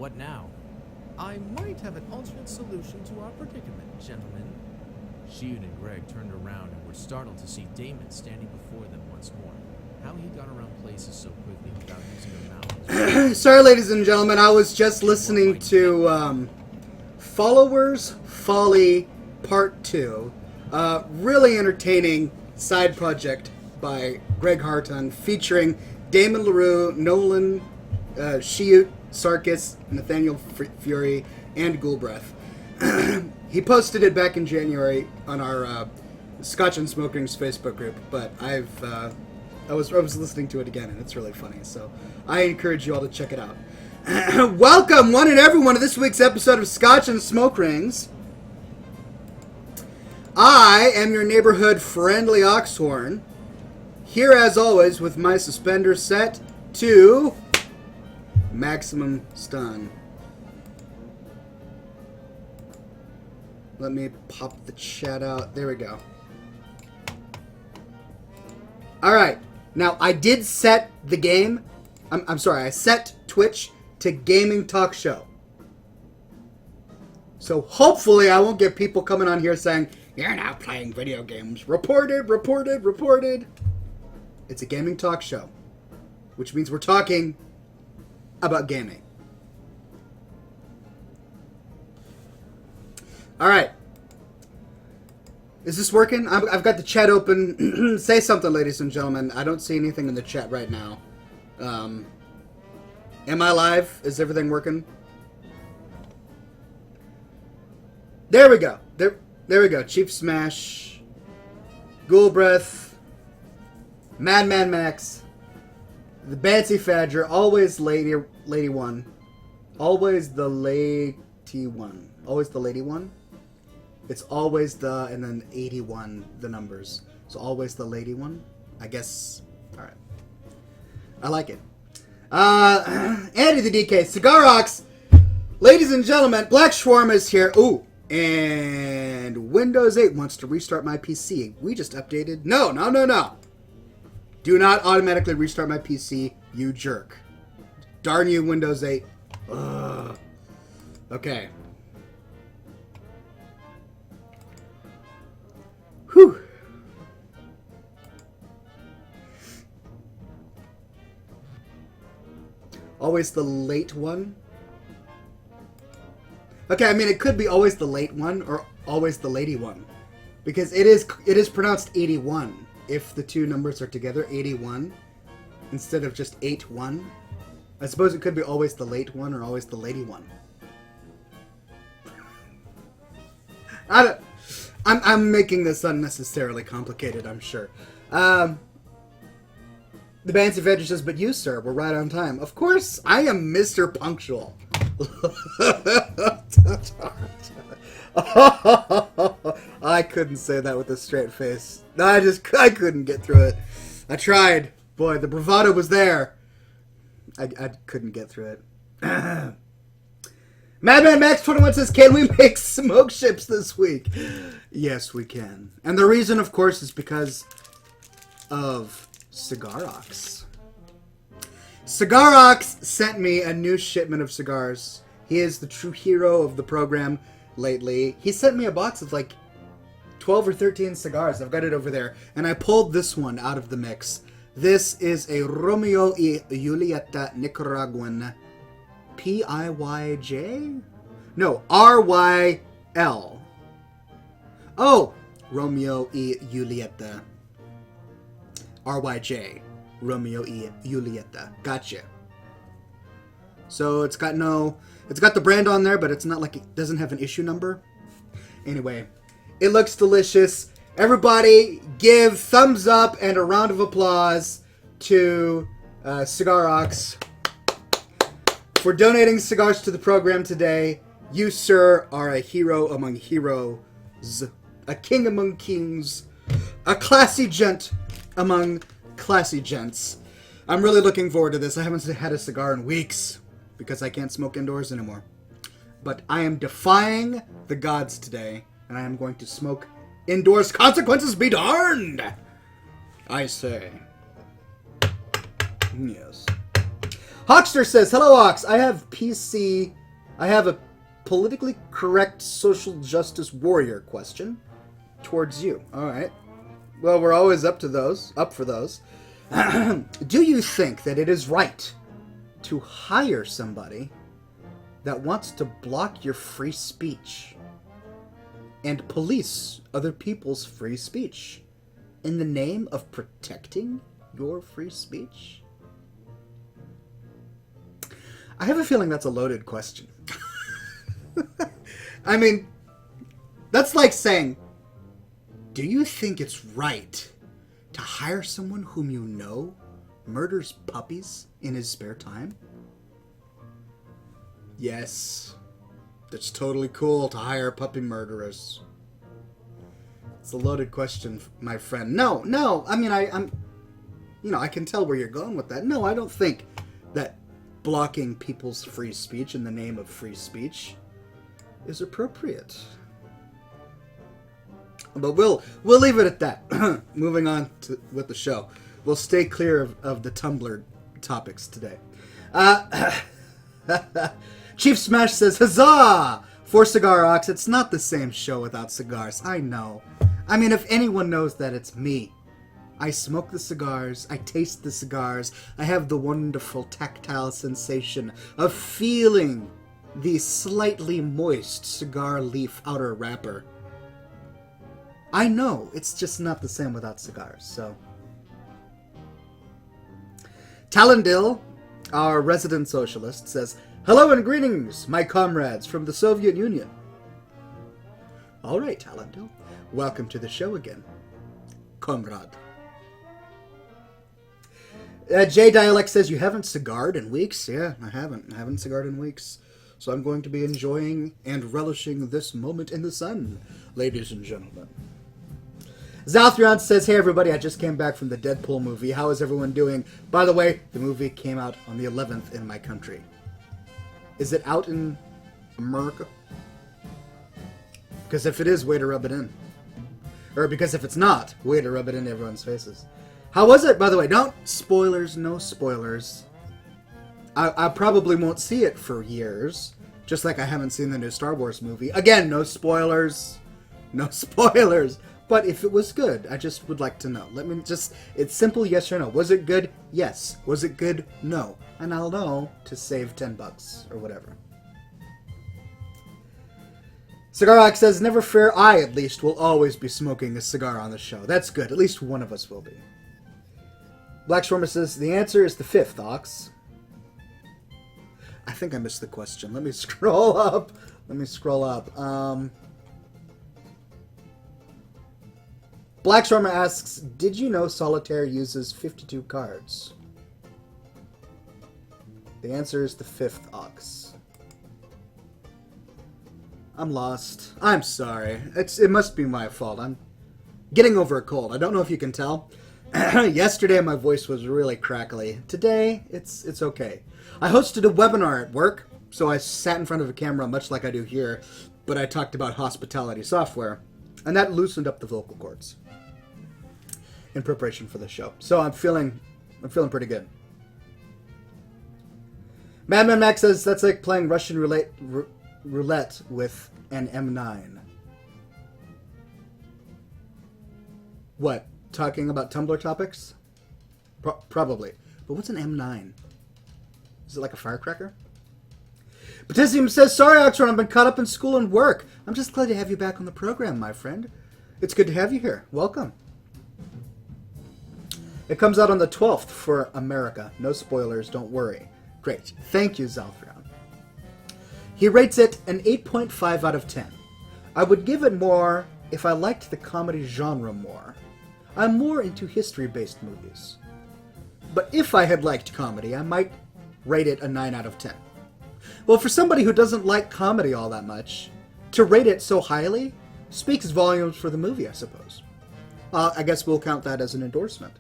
what now? I might have an alternate solution to our predicament, gentlemen. Shion and Greg turned around and were startled to see Damon standing before them once more. How he got around places so quickly without using a mouth. Sorry, ladies and gentlemen, I was just listening to Followers Folly Part 2. Really entertaining side project by Greg Hartung featuring Damon LaRue, Nolan, Shiut, Sarkis, Nathaniel Fury, and Ghoulbreath. He posted it back in January on our Scotch and Smoking's Facebook group, but I was listening to it again, and it's really funny, so I encourage you all to check it out. Welcome, one and everyone, to this week's episode of Scotch and Smoke Rings. I am your neighborhood friendly Oxhorn, here as always with my suspender set to maximum stun. Let me pop the chat out. There we go. Alright, now I did set the game. I'm sorry, I set Twitch to Gaming Talk Show. So hopefully I won't get people coming on here saying, "You're not playing video games." Reported. It's a gaming talk show, which means we're talking about gaming. Alright. Is this working? I've got the chat open. Say something, ladies and gentlemen. I don't see anything in the chat right now. Am I live? Is everything working? There we go. There we go. Chief Smash. Ghoulbreath. Madman Max. The Bancy Fadger. Always lady one. Always the lady one. Always the lady one. It's always the, and then 81, the numbers. So always the lady one. I guess. Alright. I like it. Andy the DK. Cigar Rocks. Ladies and gentlemen, Black Shawarma is here. Ooh. And Windows 8 wants to restart my PC. We just updated. No. Do not automatically restart my PC, you jerk. Darn you, Windows 8. Ugh. Okay. Whew. Always the late one? Okay, I mean, it could be always the late one or always the lady one. Because it is pronounced 81 if the two numbers are together, 81, instead of just 81. I suppose it could be always the late one or always the lady one. I'm making this unnecessarily complicated, I'm sure. The Bancy Fedger says, "But you, sir, were right on time." Of course, I am Mr. Punctual. I couldn't say that with a straight face. I couldn't get through it. I tried. Boy, the bravado was there. I couldn't get through it. Madman Max 21 says, "Can we make smoke ships this week?" Yes, we can. And the reason, of course, is because of Cigar Ox. Cigar Ox sent me a new shipment of cigars. He is the true hero of the program lately. He sent me a box of like 12 or 13 cigars. I've got it over there. And I pulled this one out of the mix. This is a Romeo y Julieta Nicaraguan P-I-Y-J? No, R-Y-L. Oh, Romeo y Julieta. R-Y-J. Romeo y Julieta. Gotcha. So it's got the brand on there, but it's not like it doesn't have an issue number. Anyway, it looks delicious. Everybody give thumbs up and a round of applause to Cigar Ox for donating cigars to the program today. You, sir, are a hero among heroes, a king among kings, a classy gent among classy gents. I'm really looking forward to this. I haven't had a cigar in weeks because I can't smoke indoors anymore. But I am defying the gods today, and I am going to smoke indoors. Consequences be darned! I say. Yes. Hawkster says, hello, Ox. I have a politically correct social justice warrior question towards you. All right. Well, we're always up for those. Do you think that it is right to hire somebody that wants to block your free speech and police other people's free speech in the name of protecting your free speech? I have a feeling that's a loaded question. I mean, that's like saying, do you think it's right to hire someone whom you know murders puppies in his spare time? Yes, it's totally cool to hire puppy murderers. It's a loaded question, my friend. No. I mean, I can tell where you're going with that. No, I don't think that blocking people's free speech in the name of free speech is appropriate. But we'll leave it at that. Moving on with the show. We'll stay clear of the Tumblr topics today. Chief Smash says, huzzah! For Cigar Ox, it's not the same show without cigars. I know. I mean, if anyone knows that, it's me. I smoke the cigars, I taste the cigars, I have the wonderful tactile sensation of feeling the slightly moist cigar leaf outer wrapper. I know, it's just not the same without cigars, so. Talendil, our resident socialist, says, hello and greetings, my comrades from the Soviet Union. Alright, Talendil, welcome to the show again, comrade. J Dialect says, you haven't cigared in weeks? Yeah, I haven't. I haven't cigared in weeks. So I'm going to be enjoying and relishing this moment in the sun, ladies and gentlemen. Zalthrion says, hey everybody, I just came back from the Deadpool movie. How is everyone doing? By the way, the movie came out on the 11th in my country. Is it out in America? Because if it is, way to rub it in. Or because if it's not, way to rub it in everyone's faces. How was it, by the way? Don't spoilers, no spoilers. I probably won't see it for years, just like I haven't seen the new Star Wars movie. Again, no spoilers. No spoilers. But if it was good, I just would like to know. It's simple yes or no. Was it good? Yes. Was it good? No. And I'll know to save $10 or whatever. Cigarox says, never fear, I at least will always be smoking a cigar on the show. That's good. At least one of us will be. Black Shorma says, the answer is the 5th, Ox. I think I missed the question. Let me scroll up. Black Shorma asks, did you know Solitaire uses 52 cards? The answer is the 5th, Ox. I'm lost. I'm sorry. It must be my fault. I'm getting over a cold. I don't know if you can tell. Yesterday my voice was really crackly. Today, it's okay. I hosted a webinar at work, so I sat in front of a camera much like I do here, but I talked about hospitality software, and that loosened up the vocal cords in preparation for the show. So I'm feeling pretty good. Madman Max says that's like playing Russian roulette with an M9. What? Talking about Tumblr topics? Probably. But what's an M9? Is it like a firecracker? Potassium says, sorry, Oxhorn, I've been caught up in school and work. I'm just glad to have you back on the program, my friend. It's good to have you here. Welcome. It comes out on the 12th for America. No spoilers, don't worry. Great. Thank you, Zalthrion. He rates it an 8.5 out of 10. I would give it more if I liked the comedy genre more. I'm more into history-based movies. But if I had liked comedy, I might rate it a 9 out of 10. Well, for somebody who doesn't like comedy all that much, to rate it so highly speaks volumes for the movie, I suppose. I guess we'll count that as an endorsement.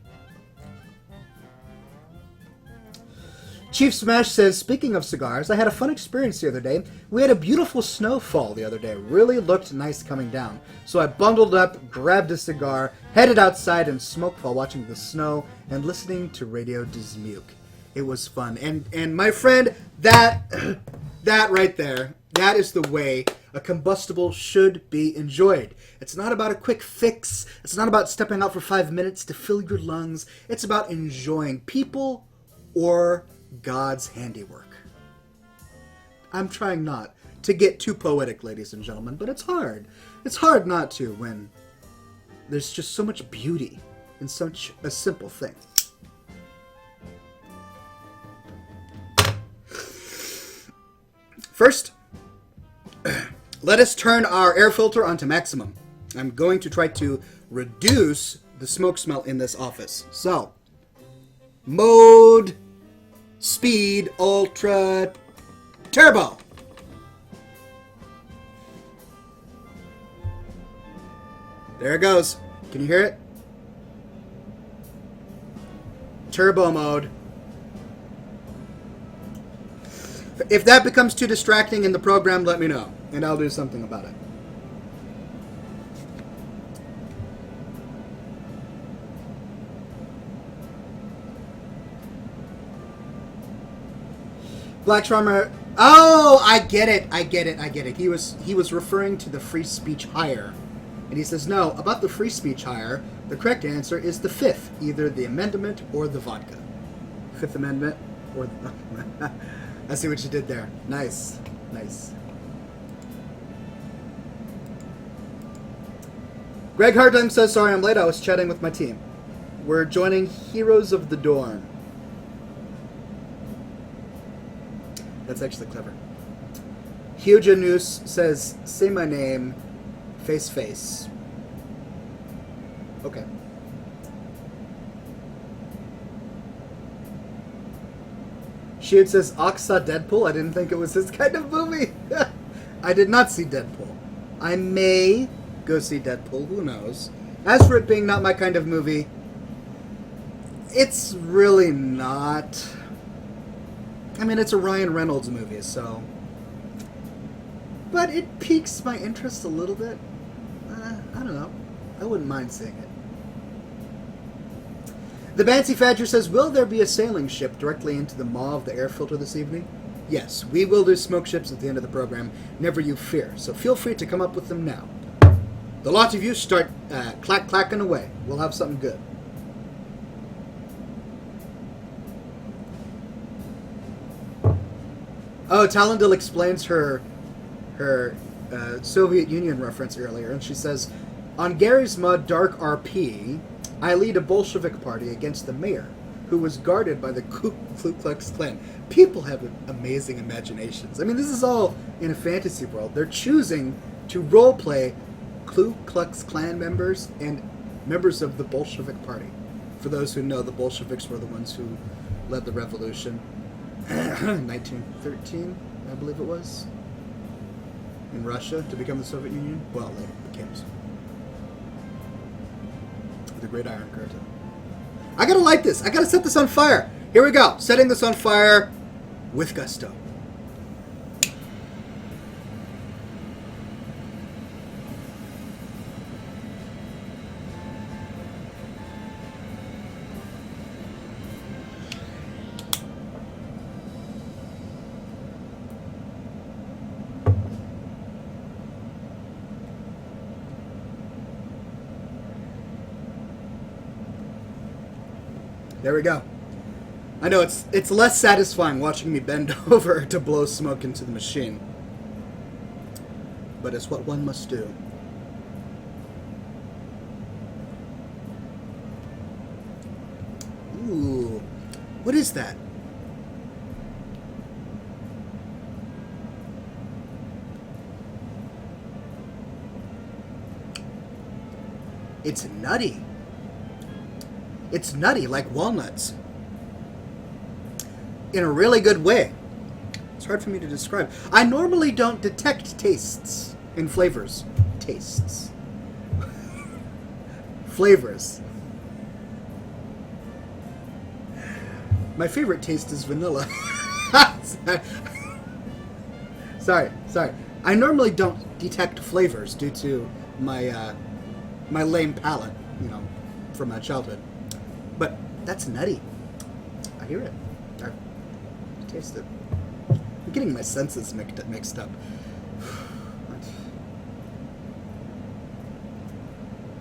Chief Smash says, speaking of cigars, I had a fun experience the other day. We had a beautiful snowfall the other day. Really looked nice coming down. So I bundled up, grabbed a cigar, headed outside and smoked while watching the snow and listening to Radio Dismuke. It was fun. And my friend, that right there, that is the way a combustible should be enjoyed. It's not about a quick fix. It's not about stepping out for 5 minutes to fill your lungs. It's about enjoying people or God's handiwork. I'm trying not to get too poetic, ladies and gentlemen, but it's hard. It's hard not to when there's just so much beauty in such a simple thing. First, let us turn our air filter onto maximum. I'm going to try to reduce the smoke smell in this office. So, mode, speed, ultra, turbo. There it goes. Can you hear it? Turbo mode. If that becomes too distracting in the program, let me know, and I'll do something about it. Black Charmer. Oh, I get it. He was referring to the free speech hire. And he says, no, about the free speech hire, the correct answer is the fifth, either the amendment or the vodka. Fifth Amendment or the... I see what you did there. Nice. Greg Hartime says, sorry I'm late, I was chatting with my team. We're joining Heroes of the Dorm. That's actually clever. Huge Noose says, say my name, face. Okay. Shield says, Ox saw Deadpool? I didn't think it was his kind of movie. I did not see Deadpool. I may go see Deadpool, who knows. As for it being not my kind of movie, it's really not. I mean, it's a Ryan Reynolds movie, so... But it piques my interest a little bit. I don't know. I wouldn't mind seeing it. The Bancy Fadger says, will there be a sailing ship directly into the maw of the air filter this evening? Yes, we will do smoke ships at the end of the program. Never you fear. So feel free to come up with them now. The lot of you start clacking away. We'll have something good. Oh, Talendil explains her Soviet Union reference earlier, and she says, on Gary's Mud Dark RP, I lead a Bolshevik party against the mayor, who was guarded by the Ku Klux Klan. People have amazing imaginations. I mean, this is all in a fantasy world. They're choosing to roleplay Ku Klux Klan members and members of the Bolshevik party. For those who know, the Bolsheviks were the ones who led the revolution. 1913, I believe it was, in Russia to become the Soviet Union. Well, later became the Great Iron Curtain. I gotta light this. I gotta set this on fire. Here we go. Setting this on fire with gusto. There we go. I know it's less satisfying watching me bend over to blow smoke into the machine. But it's what one must do. Ooh. What is that? It's nutty. It's nutty, like walnuts. In a really good way. It's hard for me to describe. I normally don't detect tastes in flavors. Tastes. Flavors. My favorite taste is vanilla. Sorry. I normally don't detect flavors due to my my lame palate, from my childhood. But that's nutty. I hear it. I taste it. I'm getting my senses mixed up.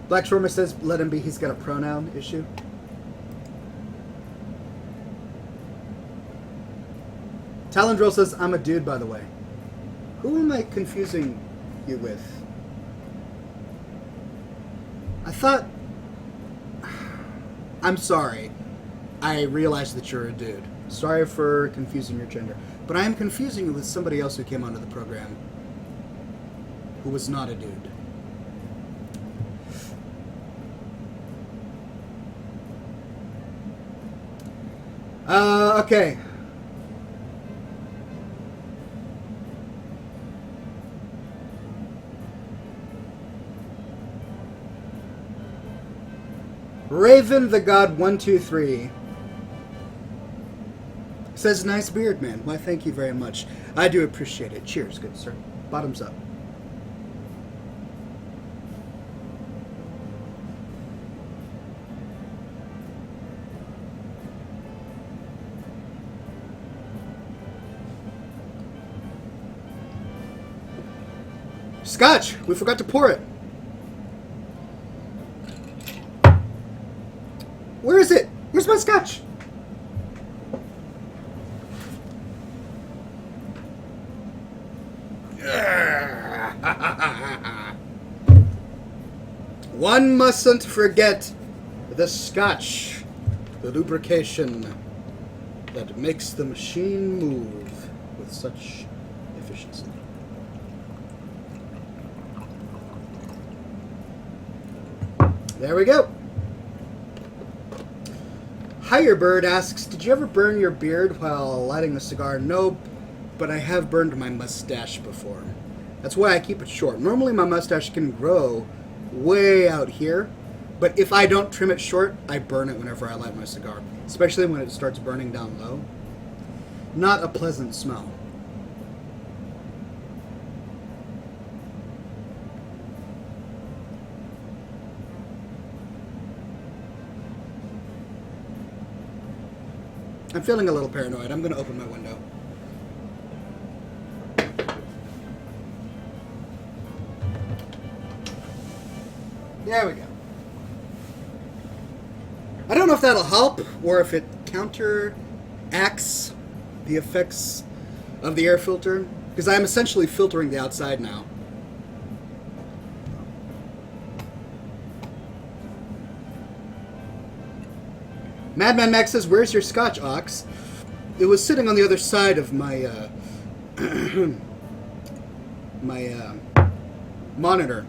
Black Shormer says, let him be, he's got a pronoun issue. Talendril says, I'm a dude, by the way. Who am I confusing you with? I thought... I'm sorry. I realized that you're a dude. Sorry for confusing your gender. But I am confusing you with somebody else who came onto the program who was not a dude. Okay. Raven the God 123 says, nice beard, man. Why, thank you very much. I do appreciate it. Cheers, good sir. Bottoms up. Scotch! We forgot to pour it. Where is it? Where's my scotch? One mustn't forget the scotch, the lubrication that makes the machine move with such efficiency. There we go. Hirebird asks, did you ever burn your beard while lighting a cigar? No, but I have burned my mustache before. That's why I keep it short. Normally my mustache can grow way out here, but if I don't trim it short, I burn it whenever I light my cigar, especially when it starts burning down low. Not a pleasant smell. I'm feeling a little paranoid. I'm going to open my window. There we go. I don't know if that'll help or if it counteracts the effects of the air filter, because I'm essentially filtering the outside now. Madman Max says, where's your scotch, Ox? It was sitting on the other side of my, monitor.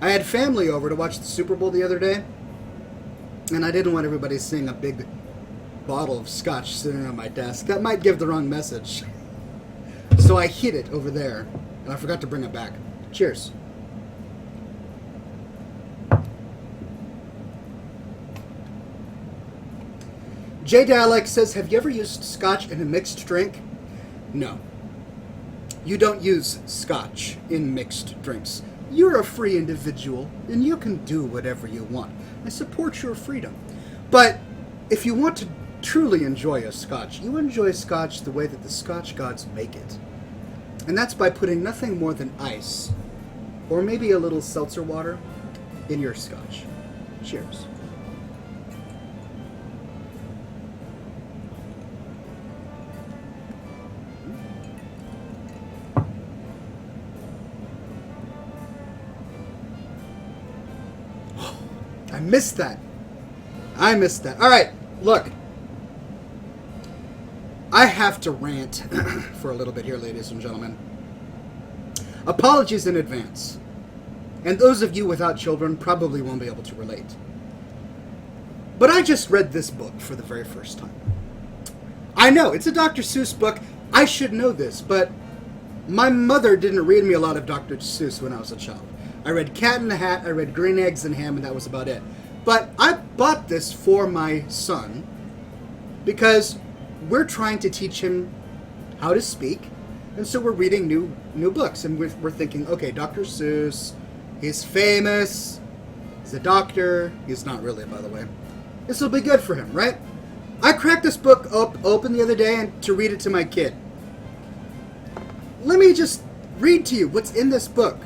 I had family over to watch the Super Bowl the other day, and I didn't want everybody seeing a big bottle of scotch sitting on my desk. That might give the wrong message. So I hid it over there, and I forgot to bring it back. Cheers. J. Dialect says, have you ever used scotch in a mixed drink? No. You don't use scotch in mixed drinks. You're a free individual, and you can do whatever you want. I support your freedom. But if you want to truly enjoy a scotch, you enjoy scotch the way that the Scotch gods make it. And that's by putting nothing more than ice, or maybe a little seltzer water, in your scotch. Cheers. I missed that. I missed that. All right, look. I have to rant for a little bit here, ladies and gentlemen. Apologies in advance. And those of you without children probably won't be able to relate. But I just read this book for the very first time. I know, it's a Dr. Seuss book. I should know this, but my mother didn't read me a lot of Dr. Seuss when I was a child. I read Cat in the Hat, I read Green Eggs and Ham, and that was about it. But I bought this for my son because we're trying to teach him how to speak, and so we're reading new books, and we're thinking, okay, Dr. Seuss, he's famous, he's a doctor, he's not really, by the way. This will be good for him, right? I cracked this book open the other day and to read it to my kid. Let me just read to you what's in this book.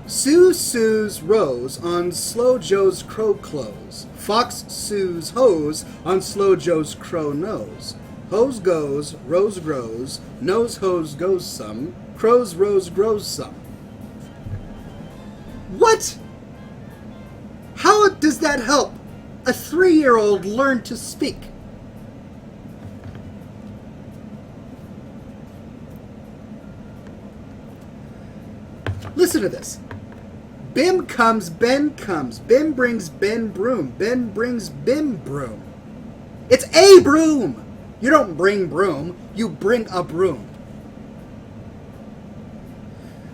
Sue Sue's rose on Slow Joe's crow clothes. Fox Sue's hose on Slow Joe's crow nose. Hose goes, rose grows, nose hose goes some, crow's rose grows some. What? How does that help a 3-year-old learn to speak? Listen to this. Bim comes, Ben comes. Bim brings Ben broom. Ben brings Bim broom. It's a broom. You don't bring broom. You bring a broom.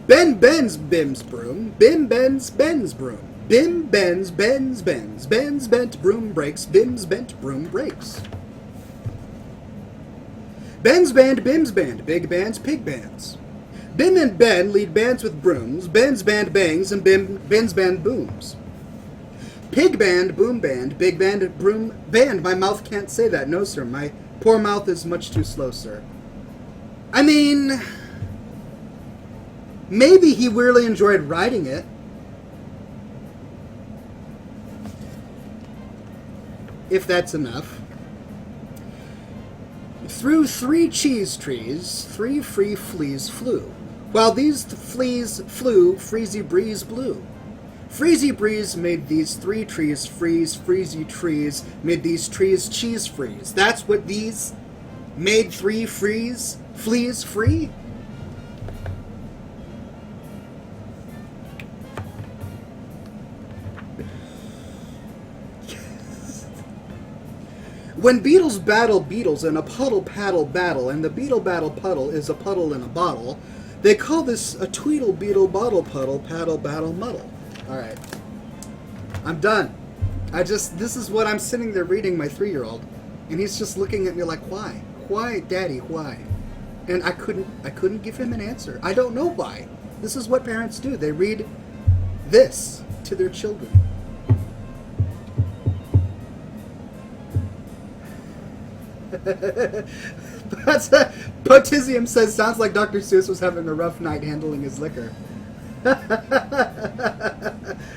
Ben bends Bim's broom. Bim bends Ben's broom. Bim bends Ben's bends. Ben's bent broom breaks. Bim's bent broom breaks. Ben's band, Bim's band. Big bands, pig bands. Bim and Ben lead bands with brooms. Ben's band bangs and Ben's band booms. Pig band, boom band, big band, broom band. My mouth can't say that. No, sir. My poor mouth is much too slow, sir. I mean, maybe he really enjoyed writing it. If that's enough. Through 3 cheese trees, 3 free fleas flew. While these fleas flew, Freezy Breeze blew. Freezy Breeze made these 3 trees freeze, Freezy Trees made these trees cheese freeze. That's what these made 3 fleas free? When beetles battle beetles in a puddle paddle battle, and the beetle battle puddle is a puddle in a bottle, they call this a tweedle beetle bottle puddle paddle battle muddle. Alright. I'm done. This is what I'm sitting there reading my 3-year-old, and he's just looking at me like, why? Why, Daddy, why? And I couldn't give him an answer. I don't know why. This is what parents do. They read this to their children. Potizium says, sounds like Dr. Seuss was having a rough night handling his liquor.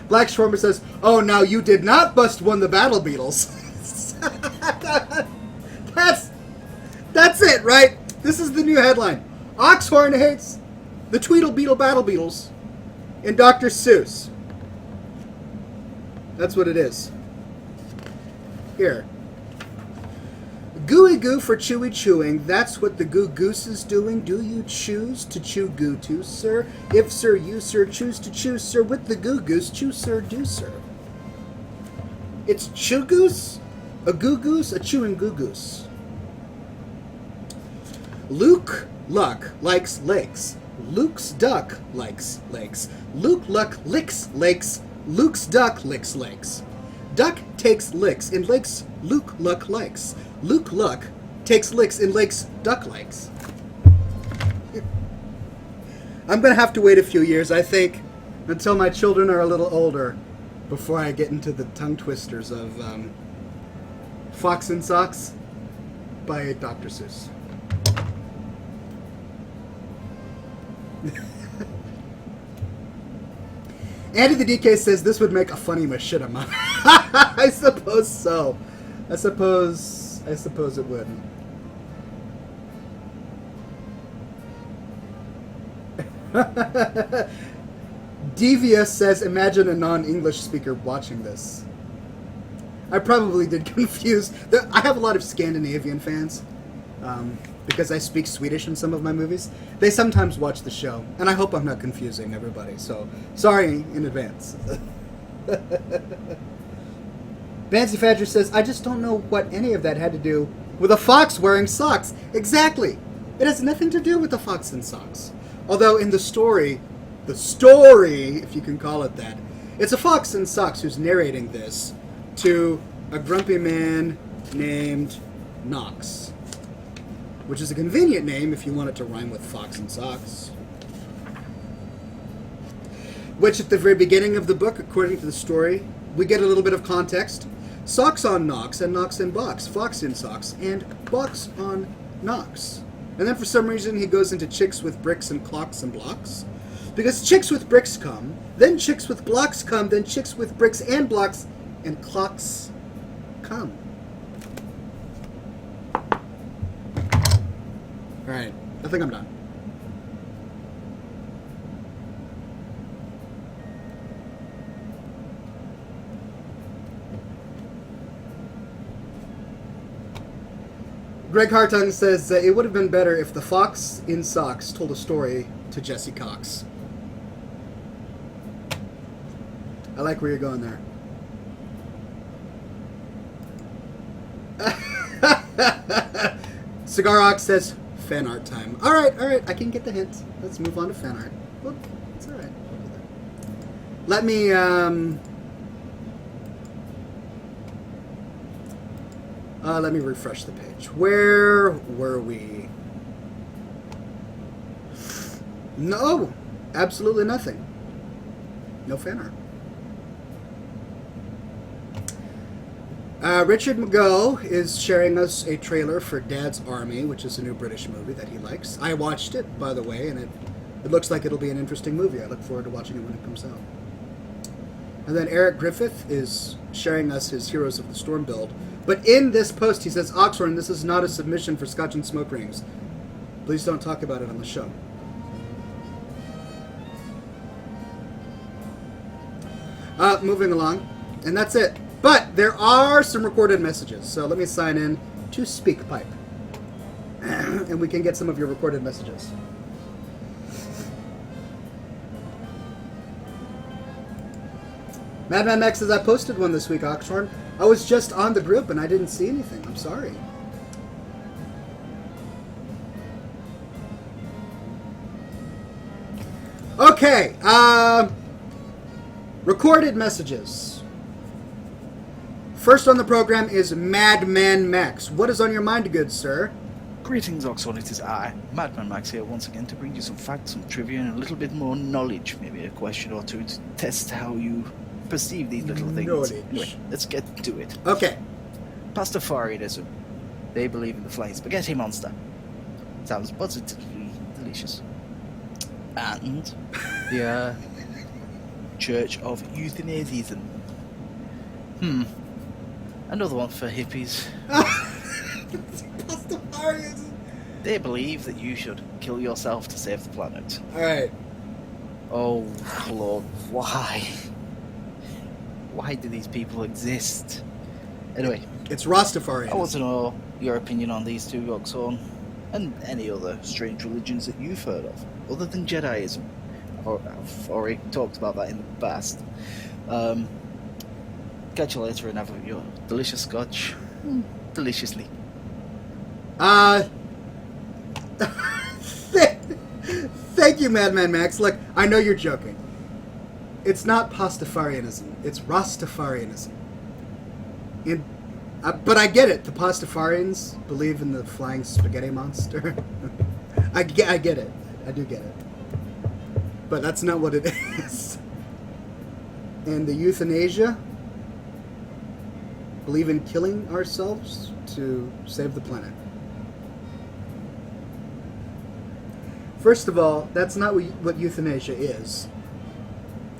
Black Schwarmer says, oh, now you did not bust one the battle beetles. That's it, right? This is the new headline. Oxhorn hates the Tweedle Beetle Battle Beetles in Dr. Seuss. That's what it is. Here. Gooey goo for chewy chewing, that's what the goo goose is doing. Do you choose to chew goo too, sir? If, sir, you, sir, choose to chew, sir, with the goo goose, chew, sir, do, sir. It's chew goose, a goo goose, a chewing goo goose. Luke Luck likes lakes. Luke's duck likes lakes. Luke Luck licks lakes. Luke's duck licks lakes. Duck takes licks in lakes Luke Luck likes. Luke Luck takes licks in lakes Duck likes. I'm going to have to wait a few years, I think, until my children are a little older before I get into the tongue twisters of Fox and Socks by Dr. Seuss. Andy the DK says this would make a funny machinima. I suppose so. I suppose it would. Devious says, imagine a non-English speaker watching this. I probably did confuse. I have a lot of Scandinavian fans. Because I speak Swedish in some of my movies. They sometimes watch the show. And I hope I'm not confusing everybody. So, sorry in advance. Fancy Fadger says, I just don't know what any of that had to do with a fox wearing socks. Exactly. It has nothing to do with the fox and socks. Although in the story, if you can call it that, it's a fox in socks who's narrating this to a grumpy man named Knox. Which is a convenient name if you want it to rhyme with fox and socks. Which at the very beginning of the book, according to the story, we get a little bit of context. Socks on Knox and Knox in Box, Fox in Socks, and Box on Knox. And then for some reason he goes into chicks with bricks and clocks and blocks. Because chicks with bricks come, then chicks with blocks come, then chicks with bricks and blocks and clocks come. Alright, I think I'm done. Greg Hartung says it would have been better if the Fox in Socks told a story to Jesse Cox. I like where you're going there. Cigar Ox says fan art time. All right, I can get the hint. Let's move on to fan art. Well, it's all right. Let me refresh the page. Where were we? No, absolutely nothing. No fan art. Richard McGough is sharing us a trailer for Dad's Army, which is a new British movie that he likes. I watched it, by the way, and it looks like it'll be an interesting movie. I look forward to watching it when it comes out. And then Eric Griffith is sharing us his Heroes of the Storm build. But in this post, he says, Oxhorn, this is not a submission for Scotch and Smoke Rings. Please don't talk about it on the show. Moving along. And that's it. But there are some recorded messages. So let me sign in to SpeakPipe. And we can get some of your recorded messages. Madman Max says, I posted one this week, Oxhorn. I was just on the group and I didn't see anything. I'm sorry. Okay. Recorded messages. First on the program is Madman Max. What is on your mind, good sir? Greetings, Oxhorn. It is I, Madman Max, here once again to bring you some facts, some trivia, and a little bit more knowledge. Maybe a question or two to test how you perceive these little things. Knowledge. Anyway, let's get to it. Okay. Pastafarianism. They believe in the flying spaghetti monster. Sounds positively delicious. And the Church of Euthanasianism. Another one for hippies. Pastafarianism. They believe that you should kill yourself to save the planet. Alright. Oh, Lord, why? Why do these people exist? Anyway, It's Rastafarianism. I want to know your opinion on these two, Oxhorn, and any other strange religions that you've heard of, other than Jediism. I've already talked about that in the past. Catch you later and have your delicious scotch. Deliciously. Thank you, Madman Max. Look, I know you're joking. It's not Pastafarianism. It's Rastafarianism. But I get it. The Pastafarians believe in the flying spaghetti monster. I get it. I do get it. But that's not what it is. And the euthanasia believe in killing ourselves to save the planet. First of all, that's not what euthanasia is.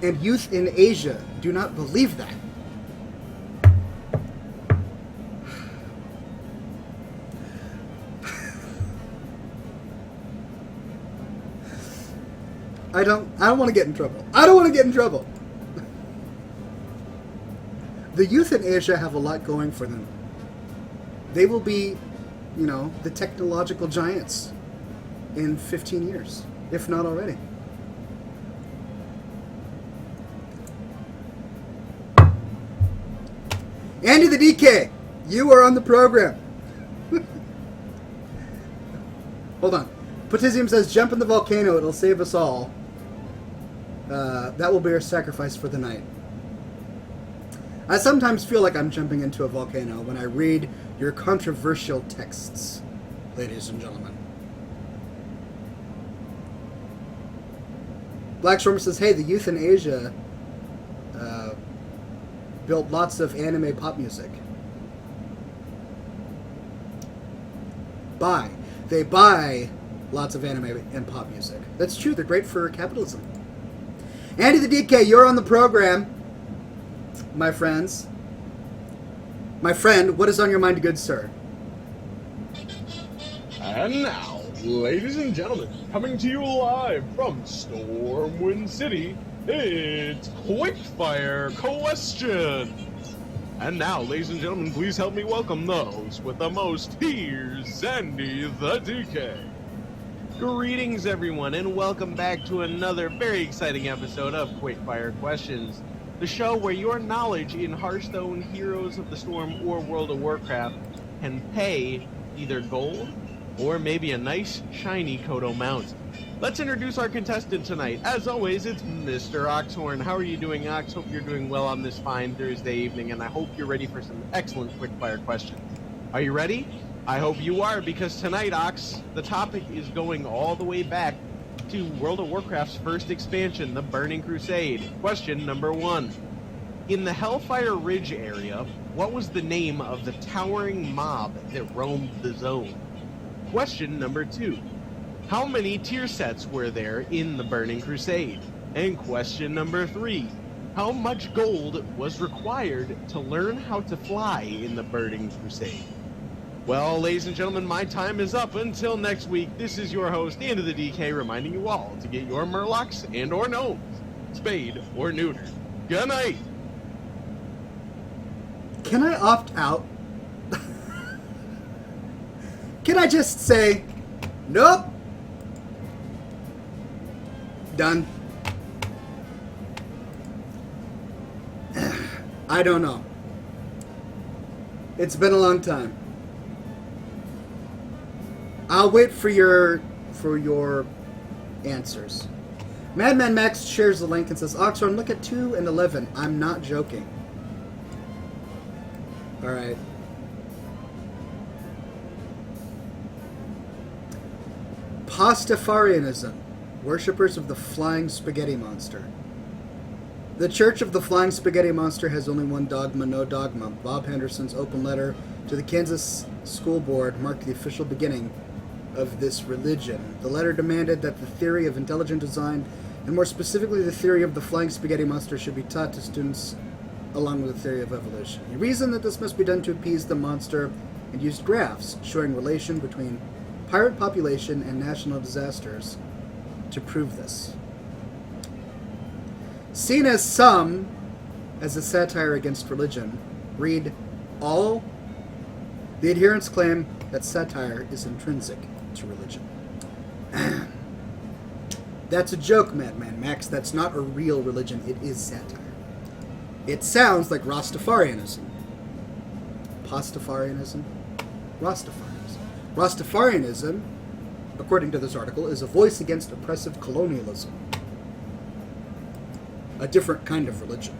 And youth in Asia do not believe that. I don't want to get in trouble. I don't want to get in trouble. The youth in Asia have a lot going for them. They will be, the technological giants in 15 years, if not already. Andy the DK, you are on the program. Hold on. Potassium says, jump in the volcano, it'll save us all. That will be our sacrifice for the night. I sometimes feel like I'm jumping into a volcano when I read your controversial texts, ladies and gentlemen. Black Storm says, hey, the youth in Asia built lots of anime pop music. They buy lots of anime and pop music. That's true. They're great for capitalism. Andy the DK, you're on the program, my friends. My friend, what is on your mind, good sir? And now, ladies and gentlemen, coming to you live from Stormwind City, it's Quickfire Question! And now, ladies and gentlemen, please help me welcome the host with the most. Here's Andy the DK. Greetings, everyone, and welcome back to another very exciting episode of Quickfire Questions, the show where your knowledge in Hearthstone, Heroes of the Storm, or World of Warcraft can pay either gold or maybe a nice, shiny Kodo mount. Let's introduce our contestant tonight. As always, it's Mr. Oxhorn. How are you doing, Ox? Hope you're doing well on this fine Thursday evening, and I hope you're ready for some excellent quickfire questions. Are you ready? I hope you are, because tonight, Ox, the topic is going all the way back to World of Warcraft's first expansion, the Burning Crusade. Question number 1. In the Hellfire Ridge area, what was the name of the towering mob that roamed the zone? Question number 2. How many tier sets were there in the Burning Crusade? And question number 3. How much gold was required to learn how to fly in the Burning Crusade? Well, ladies and gentlemen, my time is up. Until next week, this is your host, Andy the DK, reminding you all to get your Murlocs and or gnomes, spayed or neutered. Good night! Can I opt out? Can I just say, nope? Done. I don't know. It's been a long time. I'll wait for your answers. Madman Max shares the link and says, Oxhorn, look at 2 and 11. I'm not joking. Alright. Pastafarianism. Worshippers of the Flying Spaghetti Monster. The Church of the Flying Spaghetti Monster has only one dogma, no dogma. Bob Henderson's open letter to the Kansas School Board marked the official beginning of this religion. The letter demanded that the theory of intelligent design, and more specifically the theory of the Flying Spaghetti Monster, should be taught to students along with the theory of evolution. He reasoned that this must be done to appease the monster and used graphs showing relation between pirate population and national disasters to prove this. Seen as some as a satire against religion, read all. The adherents claim that satire is intrinsic to religion. That's a joke, Madman Max. That's not a real religion. It is satire. It sounds like Rastafarianism. Pastafarianism? Rastafarianism. Rastafarianism, according to this article, is a voice against oppressive colonialism. A different kind of religion.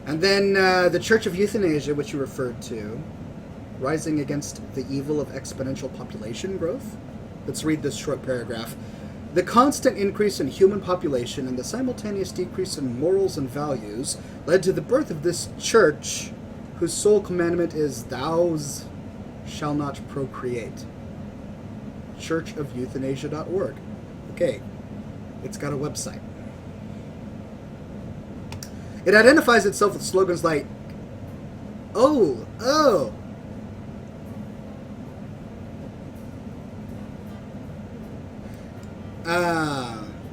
And then the Church of Euthanasia, which you referred to, rising against the evil of exponential population growth. Let's read this short paragraph. The constant increase in human population and the simultaneous decrease in morals and values led to the birth of this church, whose sole commandment is, thou shall not procreate. churchofeuthanasia.org. Okay, it's got a website. It identifies itself with slogans like, oh,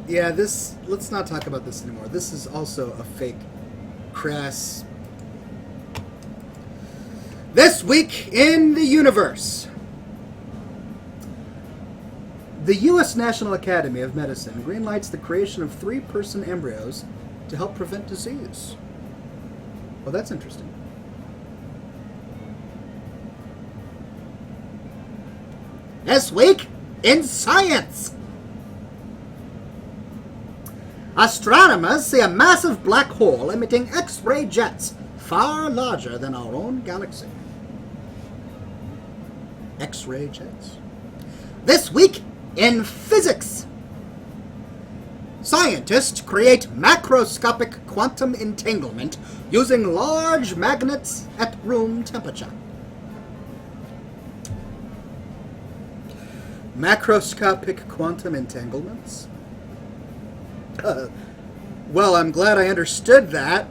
yeah, this, let's not talk about this anymore. This is also a fake, crass. This week in the universe. The U.S. National Academy of Medicine greenlights the creation of 3-person embryos to help prevent disease. Well, that's interesting. This week in science. Astronomers see a massive black hole emitting X-ray jets far larger than our own galaxy. X-ray jets. This week in physics. Scientists create macroscopic quantum entanglement using large magnets at room temperature. Macroscopic quantum entanglements? Well, I'm glad I understood that.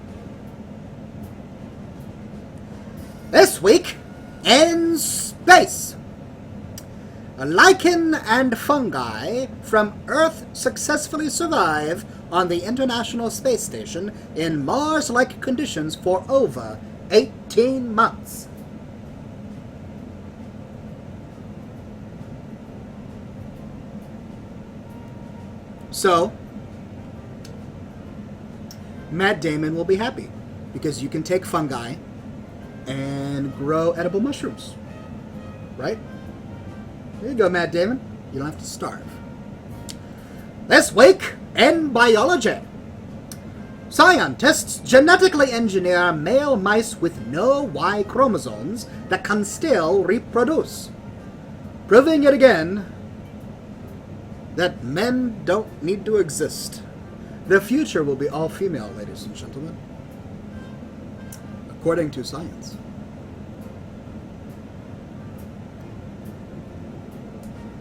This week, in space, lichen and fungi from Earth successfully survive on the International Space Station in Mars-like conditions for over 18 months. So, Matt Damon will be happy because you can take fungi and grow edible mushrooms. Right? There you go, Matt Damon. You don't have to starve. This week in biology, scientists genetically engineer male mice with no Y chromosomes that can still reproduce, proving yet again that men don't need to exist. The future will be all female, ladies and gentlemen, according to science.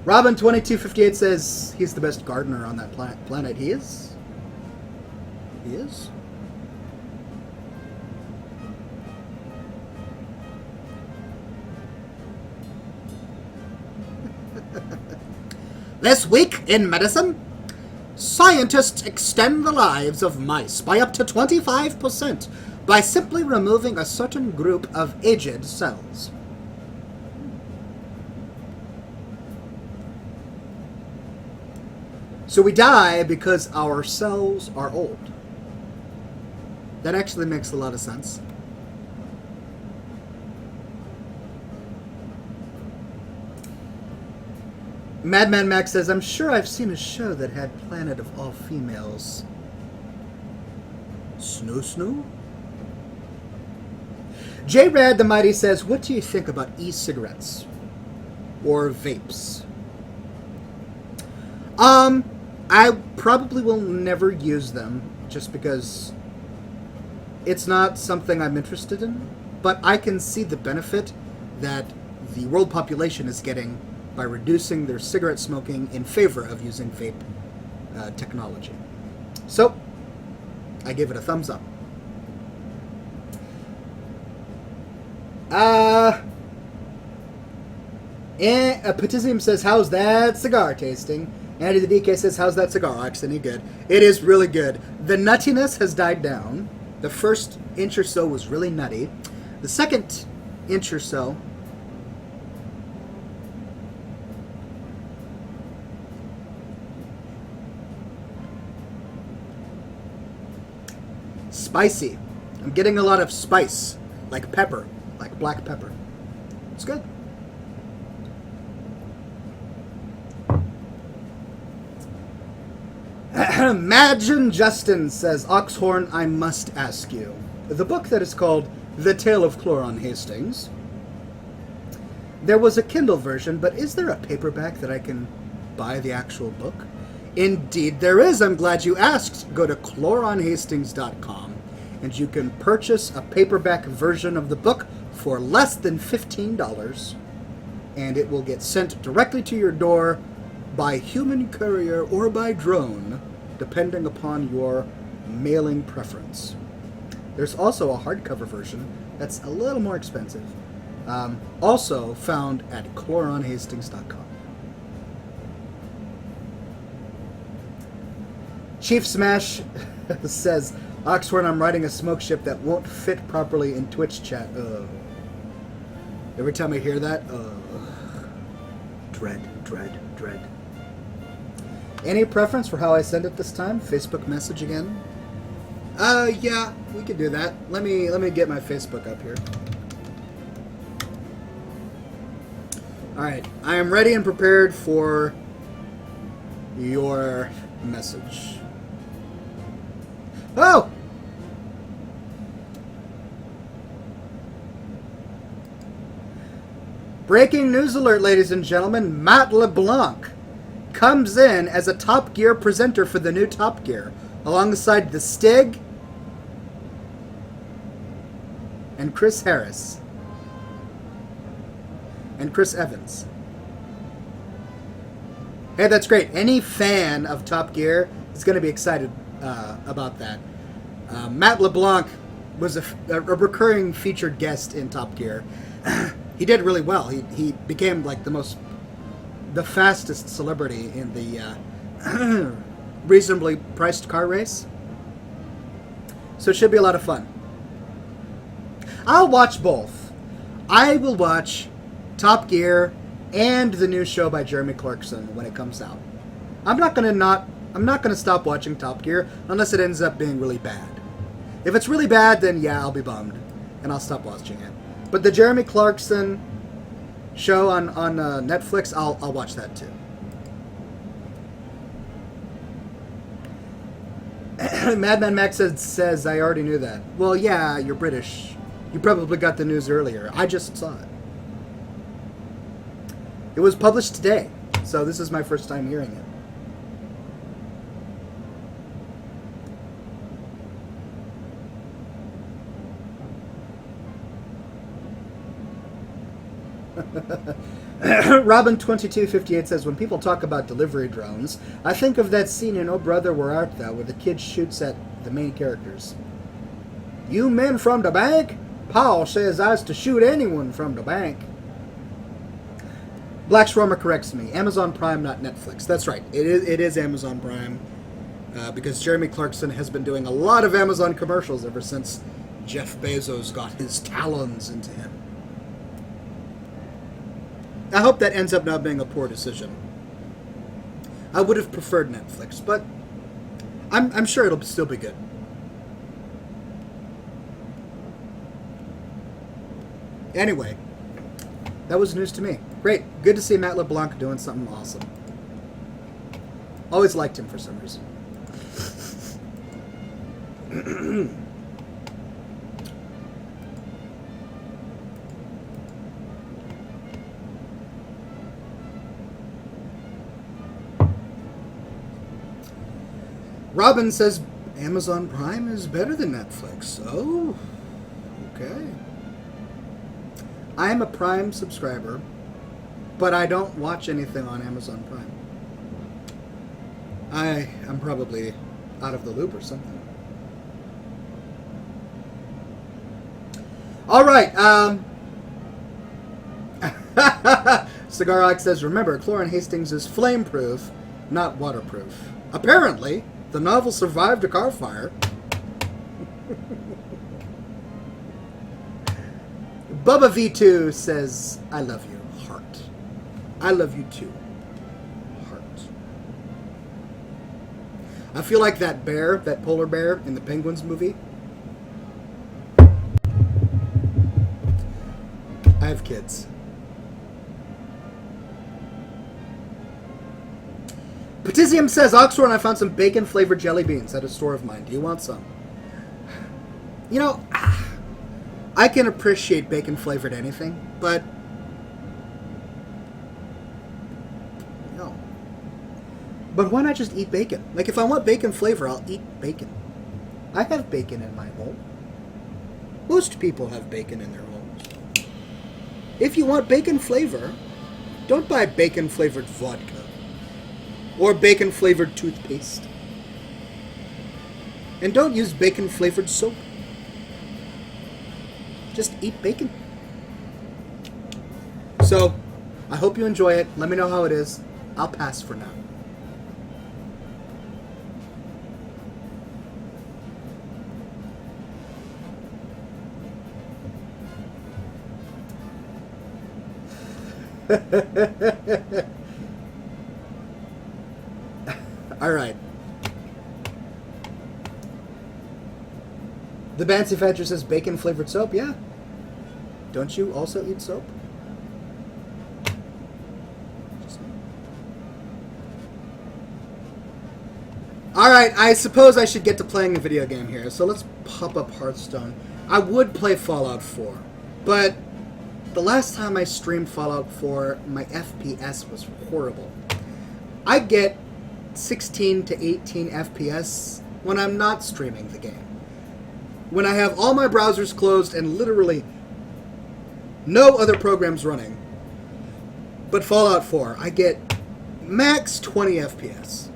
Robin2258 says he's the best gardener on that planet. He is? He is? This week in medicine, scientists extend the lives of mice by up to 25% by simply removing a certain group of aged cells. So we die because our cells are old. That actually makes a lot of sense. Madman Max says, I'm sure I've seen a show that had Planet of All Females. Snoo? J-Rad the Mighty says, what do you think about e-cigarettes? Or vapes? I probably will never use them just because it's not something I'm interested in, but I can see the benefit that the world population is getting by reducing their cigarette smoking in favor of using vape technology. So, I give it a thumbs up. Petitium says, how's that cigar tasting? Andy the DK says, how's that cigar? Actually, any good? It is really good. The nuttiness has died down. The first inch or so was really nutty. The second inch or so spicy. I'm getting a lot of spice, like pepper, like black pepper. It's good. Imagine Justin says, Oxhorn, I must ask you. The book that is called The Tale of Cloron Hastings. There was a Kindle version, but is there a paperback that I can buy the actual book? Indeed there is. I'm glad you asked. Go to chloronhastings.com and you can purchase a paperback version of the book for less than $15, and it will get sent directly to your door by human courier or by drone, depending upon your mailing preference. There's also a hardcover version that's a little more expensive, also found at chloronhastings.com. Chief Smash says, Oxhorn, I'm riding a smoke ship that won't fit properly in Twitch chat. Every time I hear that, dread. Any preference for how I send it this time? Facebook message again? Yeah, we could do that. Let me get my Facebook up here. Alright, I am ready and prepared for your message. Oh! Breaking news alert, ladies and gentlemen. Matt LeBlanc comes in as a Top Gear presenter for the new Top Gear, alongside the Stig and Chris Harris and Chris Evans. Hey, that's great. Any fan of Top Gear is going to be excited about that. Matt LeBlanc was a recurring featured guest in Top Gear. He did really well. He became like the fastest celebrity in the reasonably priced car race. So it should be a lot of fun. I'll watch both. I will watch Top Gear and the new show by Jeremy Clarkson when it comes out. I'm not gonna stop watching Top Gear unless it ends up being really bad. If it's really bad, then yeah, I'll be bummed and I'll stop watching it. But the Jeremy Clarkson show on Netflix, I'll watch that too. Madman Max says, I already knew that. Well, yeah, you're British. You probably got the news earlier. I just saw it. It was published today, so this is my first time hearing it. Robin2258 says, when people talk about delivery drones, I think of that scene in Oh Brother, Where Art Thou, where the kid shoots at the main characters. You men from the bank? Paul says I's to shoot anyone from the bank. Black Schwarmer corrects me. Amazon Prime, not Netflix. That's right. It is Amazon Prime, because Jeremy Clarkson has been doing a lot of Amazon commercials ever since Jeff Bezos got his talons into him. I hope that ends up not being a poor decision. I would have preferred Netflix, but I'm sure it'll still be good. Anyway, that was news to me. Great. Good to see Matt LeBlanc doing something awesome. Always liked him for some reason. Robin says Amazon Prime is better than Netflix. Oh, okay. I am a Prime subscriber, but I don't watch anything on Amazon Prime. I am probably out of the loop or something. All right. Cigar Ox says, remember, Clorin Hastings is flame-proof, not waterproof. Apparently, the novel survived a car fire. Bubba V2 says, I love you, heart. I love you too, heart. I feel like that bear, that polar bear in the Penguins movie. I have kids. Potassium says, Oxhorn, I found some bacon-flavored jelly beans at a store of mine. Do you want some? You know, I can appreciate bacon-flavored anything, but no. But why not just eat bacon? Like, if I want bacon flavor, I'll eat bacon. I have bacon in my home. Most people have bacon in their homes. If you want bacon flavor, don't buy bacon-flavored vodka or bacon-flavored toothpaste. And don't use bacon-flavored soap. Just eat bacon. So, I hope you enjoy it. Let me know how it is. I'll pass for now. All right. The Bancy Fetcher says bacon-flavored soap. Yeah. Don't you also eat soap? All right, I suppose I should get to playing a video game here. So let's pop up Hearthstone. I would play Fallout 4, but the last time I streamed Fallout 4, my FPS was horrible. I get 16 to 18 FPS when I'm not streaming the game. when I have all my browsers closed and literally no other programs running, but Fallout 4, I get max 20 FPS,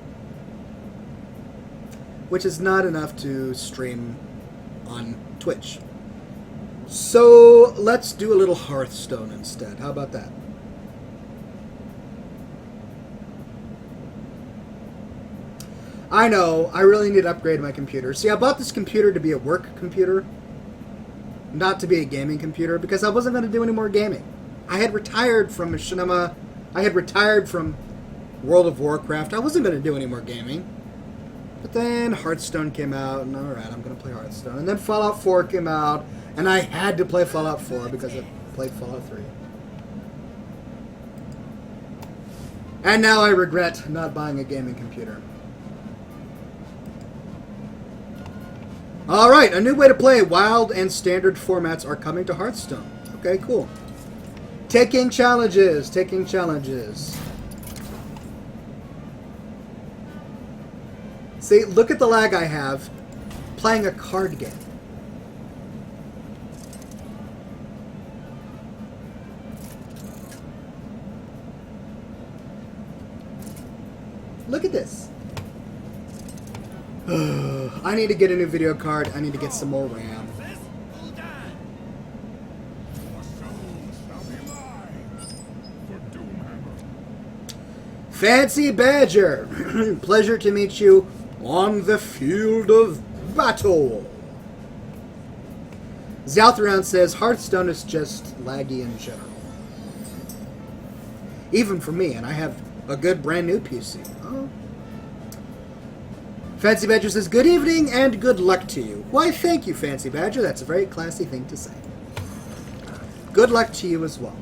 which is not enough to stream on Twitch. So let's do a little Hearthstone instead. How about that? I know, I really need to upgrade my computer. See, I bought this computer to be a work computer, not to be a gaming computer, because I wasn't going to do any more gaming. I had retired from Machinima. I had retired from World of Warcraft. I wasn't going to do any more gaming. But then Hearthstone came out, and alright, I'm going to play Hearthstone. And then Fallout 4 came out, and I had to play Fallout 4 because I played Fallout 3. And now I regret not buying a gaming computer. Alright, a new way to play. Wild and standard formats are coming to Hearthstone. Okay, cool. Taking challenges. Taking challenges. See, look at the lag I have playing a card game. Look at this. I need to get a new video card. I need to get some more RAM. Fancy Badger! Pleasure to meet you on the field of battle. Zaltharion says Hearthstone is just laggy in general. Even for me, and I have a good brand new PC. Oh. Fancy Badger says, good evening and good luck to you. Why, thank you, Fancy Badger. That's a very classy thing to say. Good luck to you as well.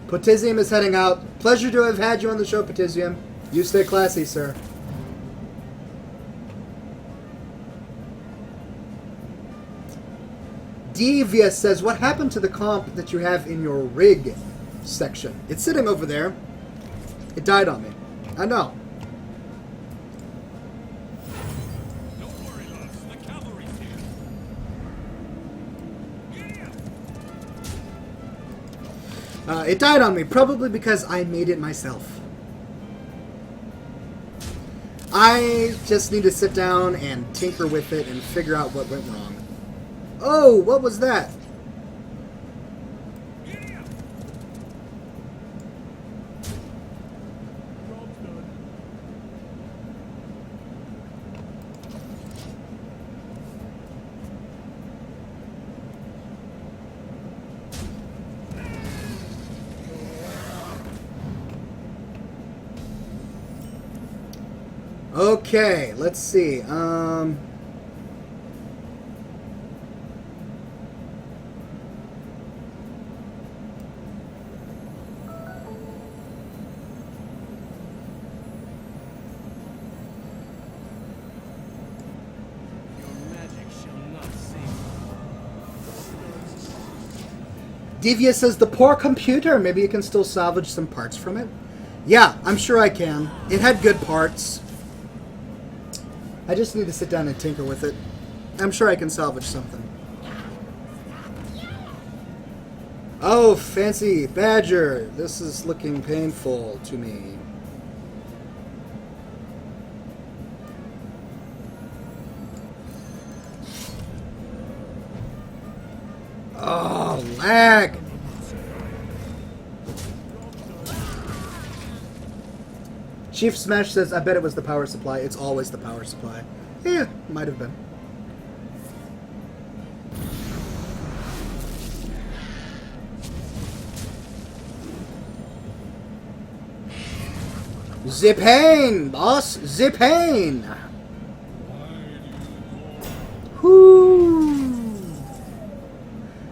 Potizium is heading out. Pleasure to have had you on the show, Potizium. You stay classy, sir. Devious says, what happened to the comp that you have in your rig section? It's sitting over there. It died on me. I know. It died on me, probably because I made it myself. I just need to sit down and tinker with it and figure out what went wrong. Oh, what was that? Okay, let's see. Devious says, the poor computer. Maybe you can still salvage some parts from it. Yeah, I'm sure I can. It had good parts. I just need to sit down and tinker with it. I'm sure I can salvage something. Oh, Fancy Badger. This is looking painful to me. Oh, lag. Chief Smash says, I bet it was the power supply. It's always the power supply. Yeah, might have been. Zipane, boss! Zipane! Whoo!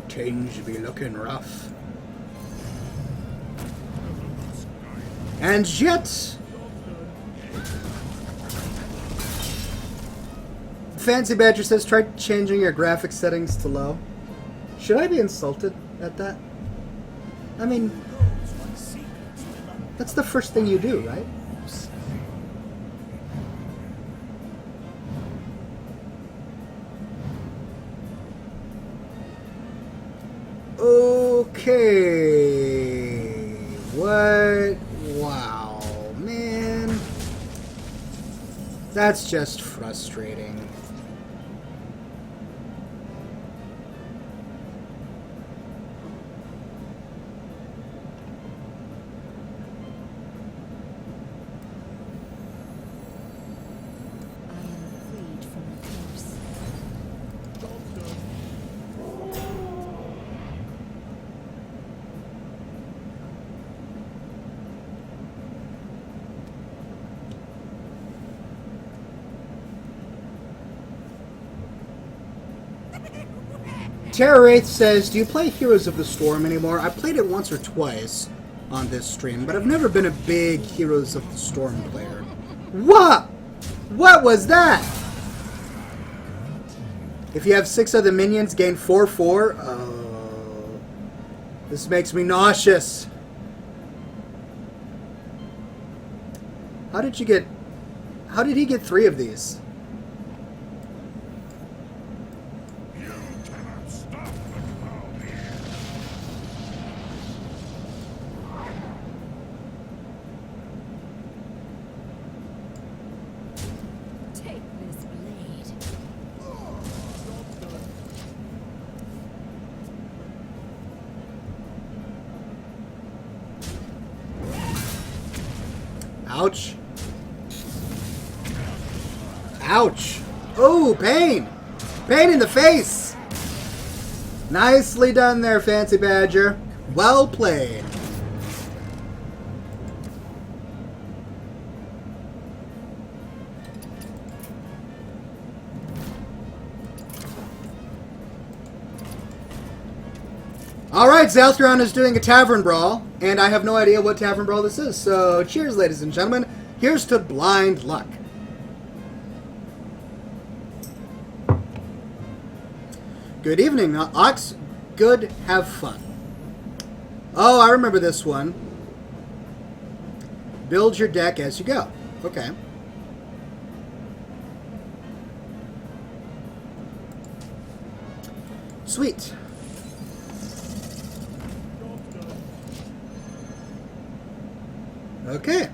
Change be looking rough. And yet... Fancy Badger says, try changing your graphics settings to low. Should I be insulted at that? I mean, that's the first thing you do, right? Okay. What? Wow, man. That's just frustrating. I am freed from the curse. Terror Wraith says, do you play Heroes of the Storm anymore? I played it once or twice on this stream, but I've never been a big Heroes of the Storm player. What? What was that? If you have 6 other minions, gain 4/4. Oh, this makes me nauseous. How did you get... How did he get 3 of these? Take this blade. Ouch. Ouch. Oh, pain. Pain in the face. Nicely done there, Fancy Badger. Well played. Alright, Zalthron is doing a Tavern Brawl, and I have no idea what Tavern Brawl this is, so cheers, ladies and gentlemen. Here's to blind luck. Good evening, Ox. Good, have fun. Oh, I remember this one. Build your deck as you go. Okay. Sweet. Okay.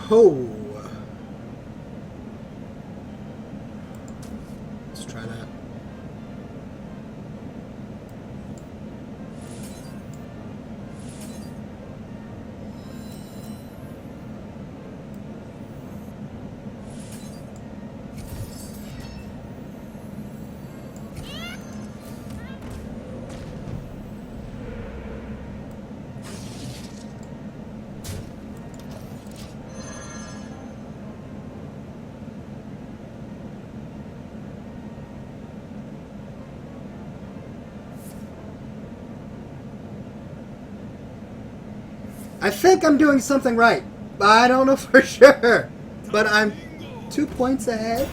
Ho. Let's try that. I think I'm doing something right. I don't know for sure. But I'm 2 points ahead.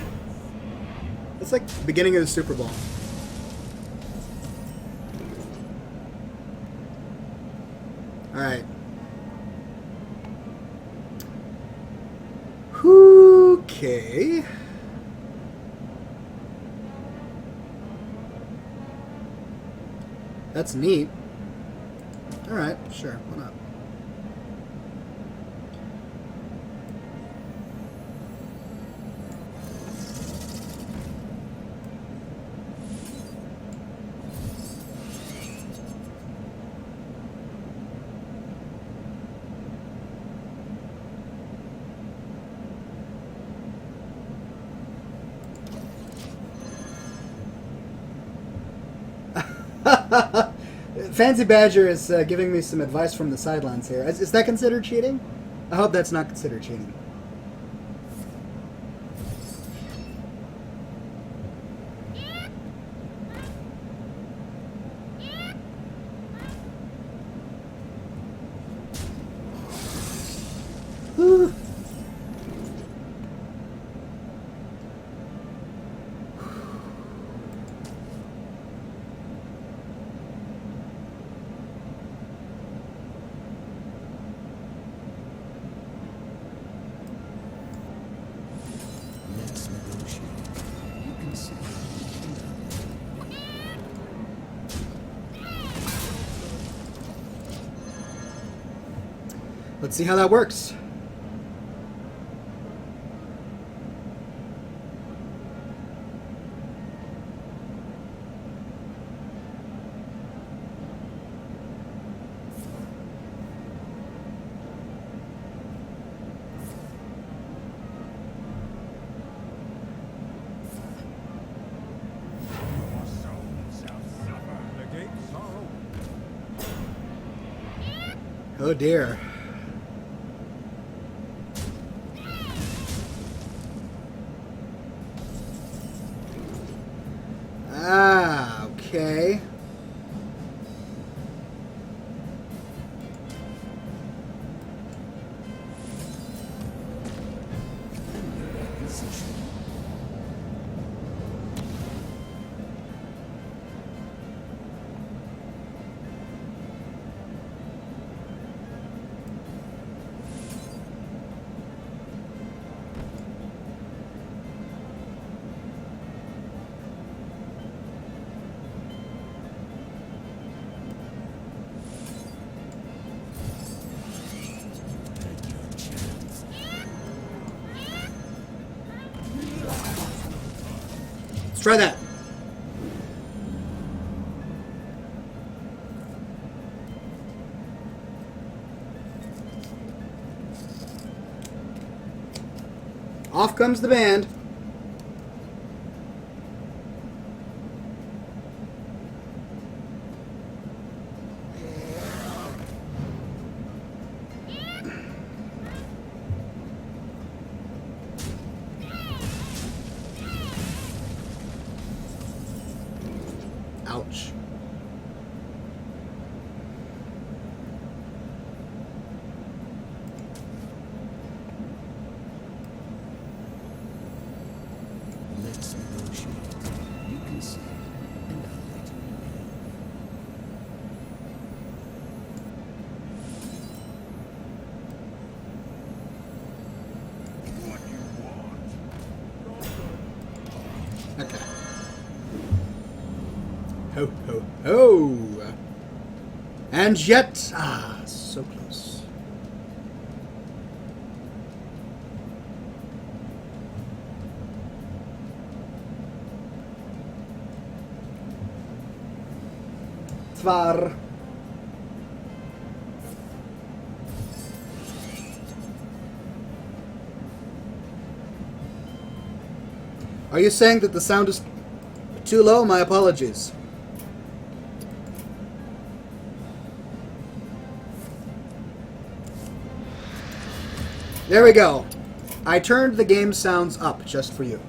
It's like the beginning of the Super Bowl. Alright. Okay. That's neat. Alright, sure, why not? Fancy Badger is giving me some advice from the sidelines here. Is that considered cheating? I hope that's not considered cheating. Let's see how that works. Oh dear. Ah, okay. Let's try that. Off comes the band. Ouch. Let's negotiate. You can say, and I'll let you live. Okay. Ho, ho, ho! And yet, so close. Zwar. Are you saying that the sound is too low? My apologies. There we go. I turned the game sounds up just for you.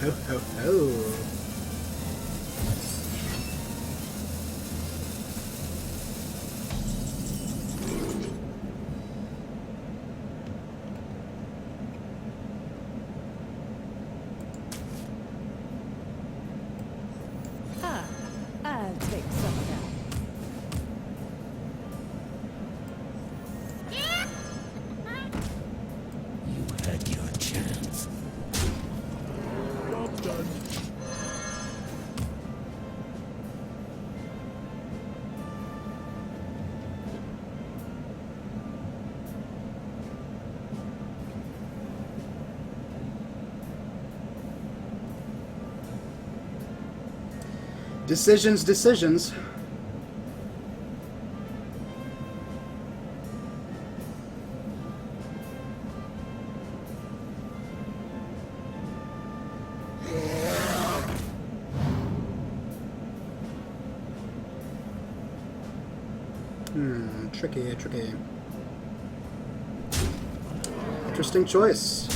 Ho, ho, ho. I'll take some of that. You had your chance. Job's done. Decisions, decisions. Tricky, tricky. Interesting choice.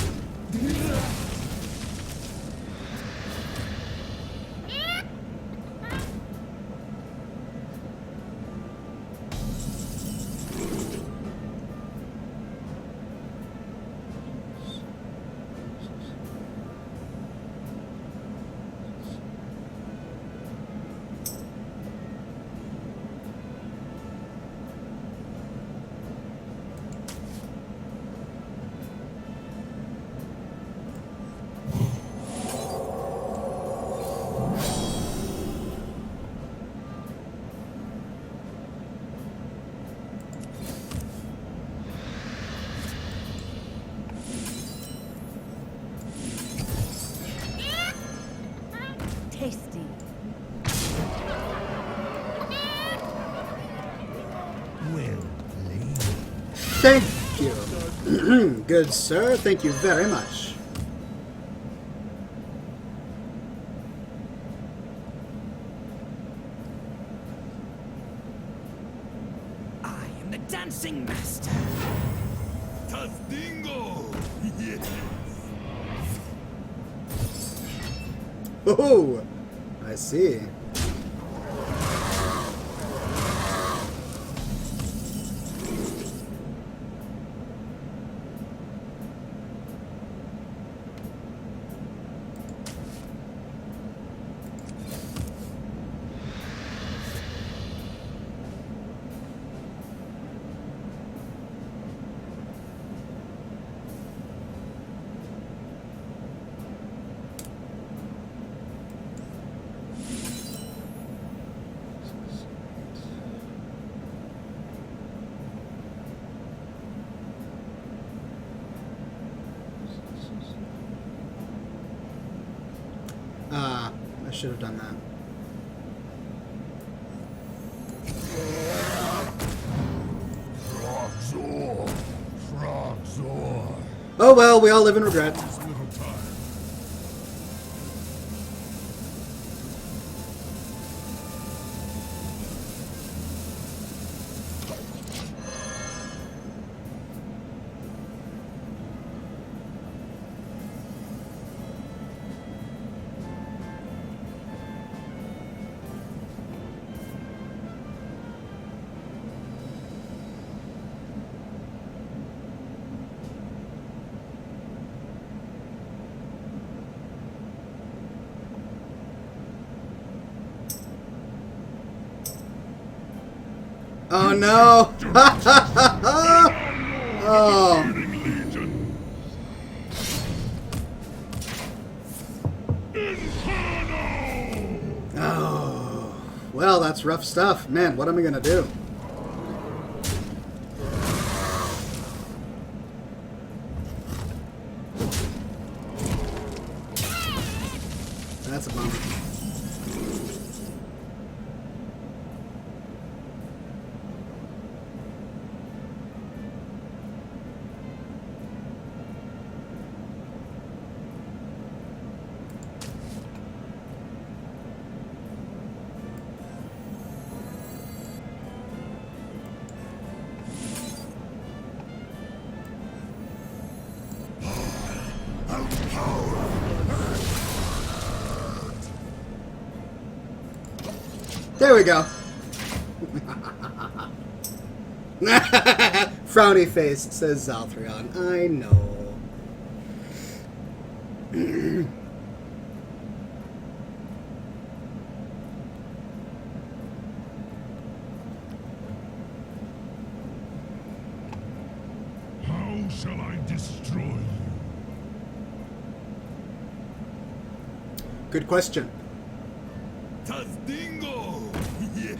Thank you. Good sir, thank you very much. I am the dancing master. Tastingo! Yes. Oh, I see. I should have done that. Oh well, we all live in regret. Oh no! Oh. Oh. Well, that's rough stuff. Man, what am I gonna do? That's a bummer. There we go. Frowny face, says Zalthrion. I know. How shall I destroy you? Good question. Tastingo! Yes.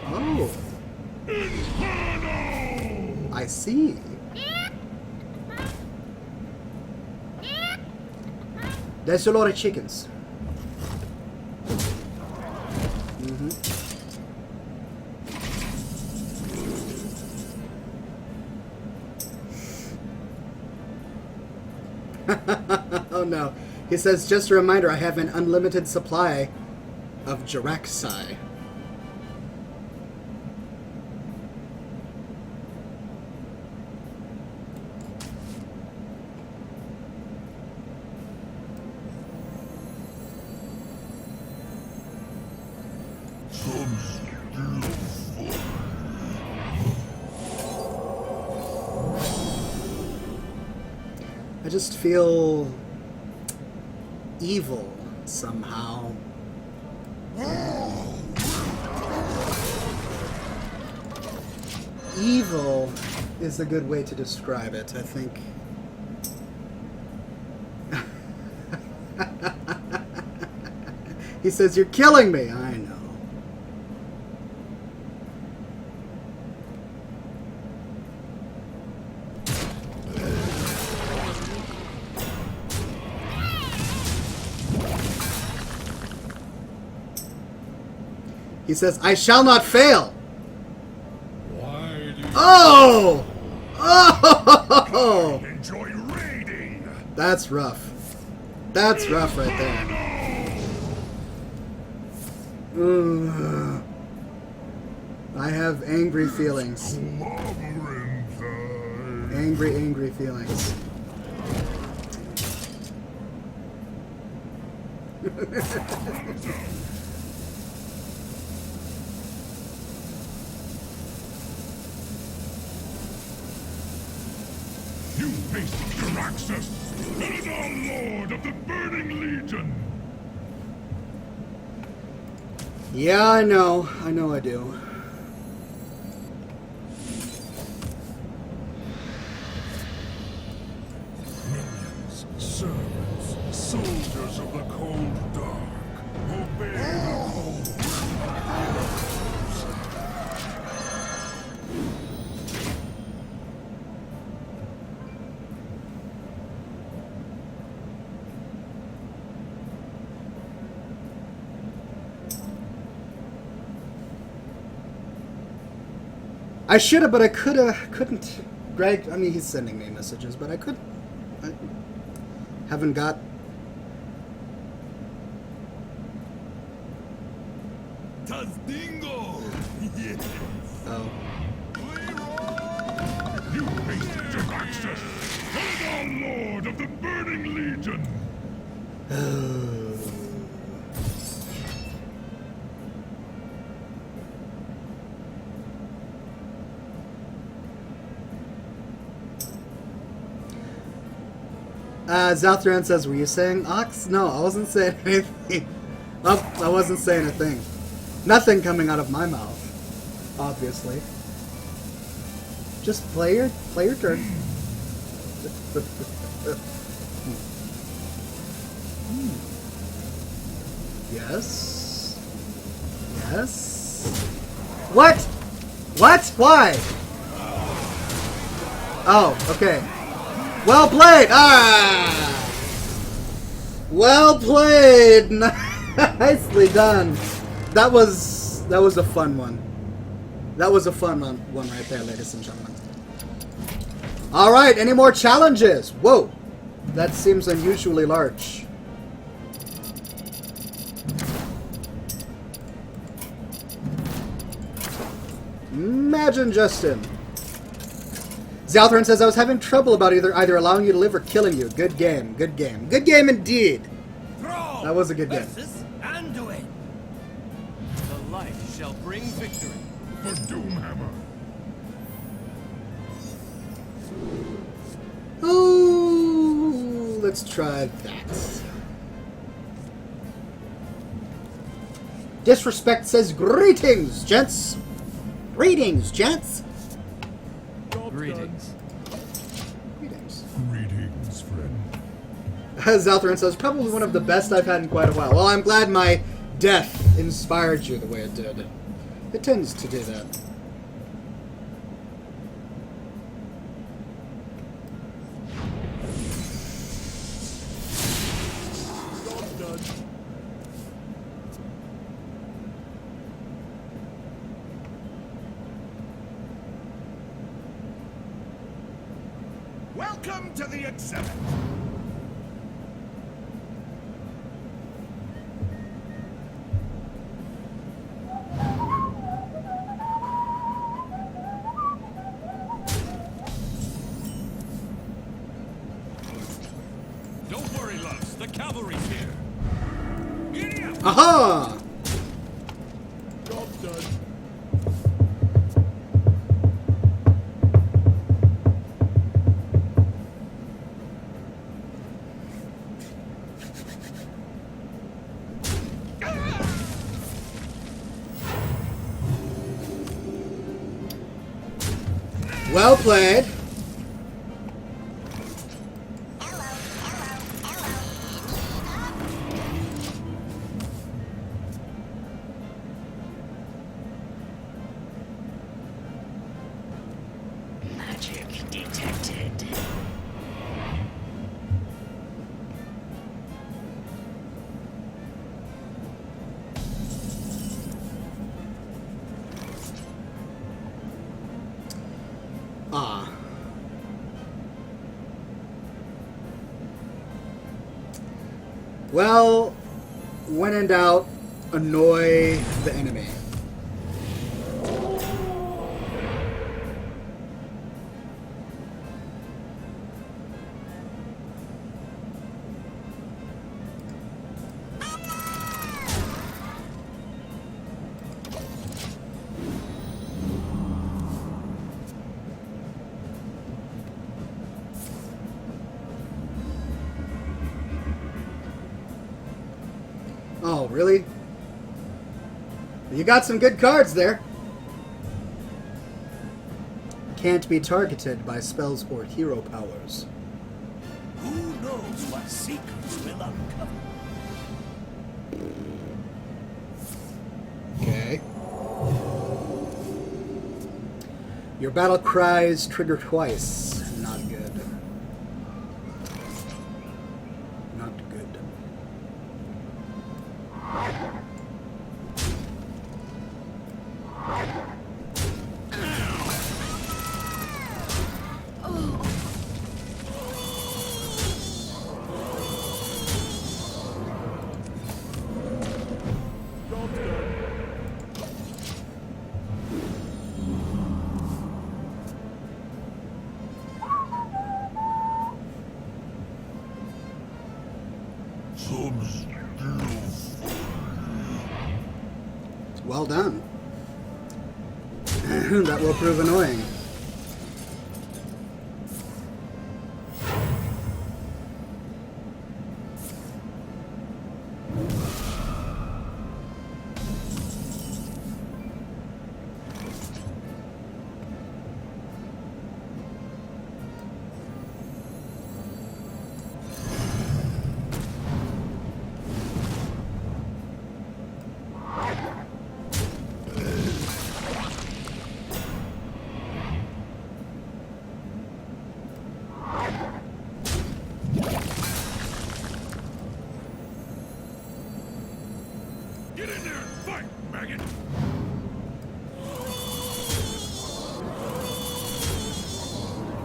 Oh, Inferno! I see. There's a lot of chickens. Oh no. He says, just a reminder, I have an unlimited supply of Jiraxi. I just feel evil somehow. Evil is a good way to describe it, I think. He says, you're killing me. I know. He says, I shall not fail. Why do you Oh! Trading. That's rough. That's rough right there. Ugh. I have angry feelings. Labyrinth. Angry, angry feelings. You face Jaraxxus, Eldar Lord of the Burning Legion. Yeah, I know. I know I do. Minions, servants, soldiers of the cold dark, obey the call. I should have, but I couldn't. Greg, I mean, he's sending me messages, but I haven't got. Tazdingo! Oh. You face Jaraxxus, Eldar Lord of the Burning Legion. Zalthran says, were you saying ox? No, I wasn't saying anything. Oh, I wasn't saying a thing. Nothing coming out of my mouth, obviously. Just play your turn. Yes. Yes. What? What? Why? Oh, okay. Well played! Ah! Well played! Nicely done. That was a fun one. That was a fun one right there, ladies and gentlemen. Alright, any more challenges? Whoa! That seems unusually large. Imagine Justin. Zalthran says, I was having trouble about either allowing you to live or killing you. Good game, good game. Good game indeed. That was a good game. Anduin. The light shall bring victory. For Doomhammer. Oh, let's try that. Disrespect says, greetings, gents. Greetings, gents. Greetings. Greetings. Greetings, friend. Zalthran says, probably one of the best I've had in quite a while. Well, I'm glad my death inspired you the way it did. It tends to do that. Welcome to the exhibit. Don't worry, loves. The cavalry's here. Giddy up. Aha! Job's done. Well played. Magic detected. Ah. Well, when in doubt, annoy the enemy. Oh, really? You got some good cards there. Can't be targeted by spells or hero powers. Who knows what secrets will uncover? Okay. Your battle cries trigger twice. Not good. Not good. Well done. That will prove annoying. Get in there and fight, maggot!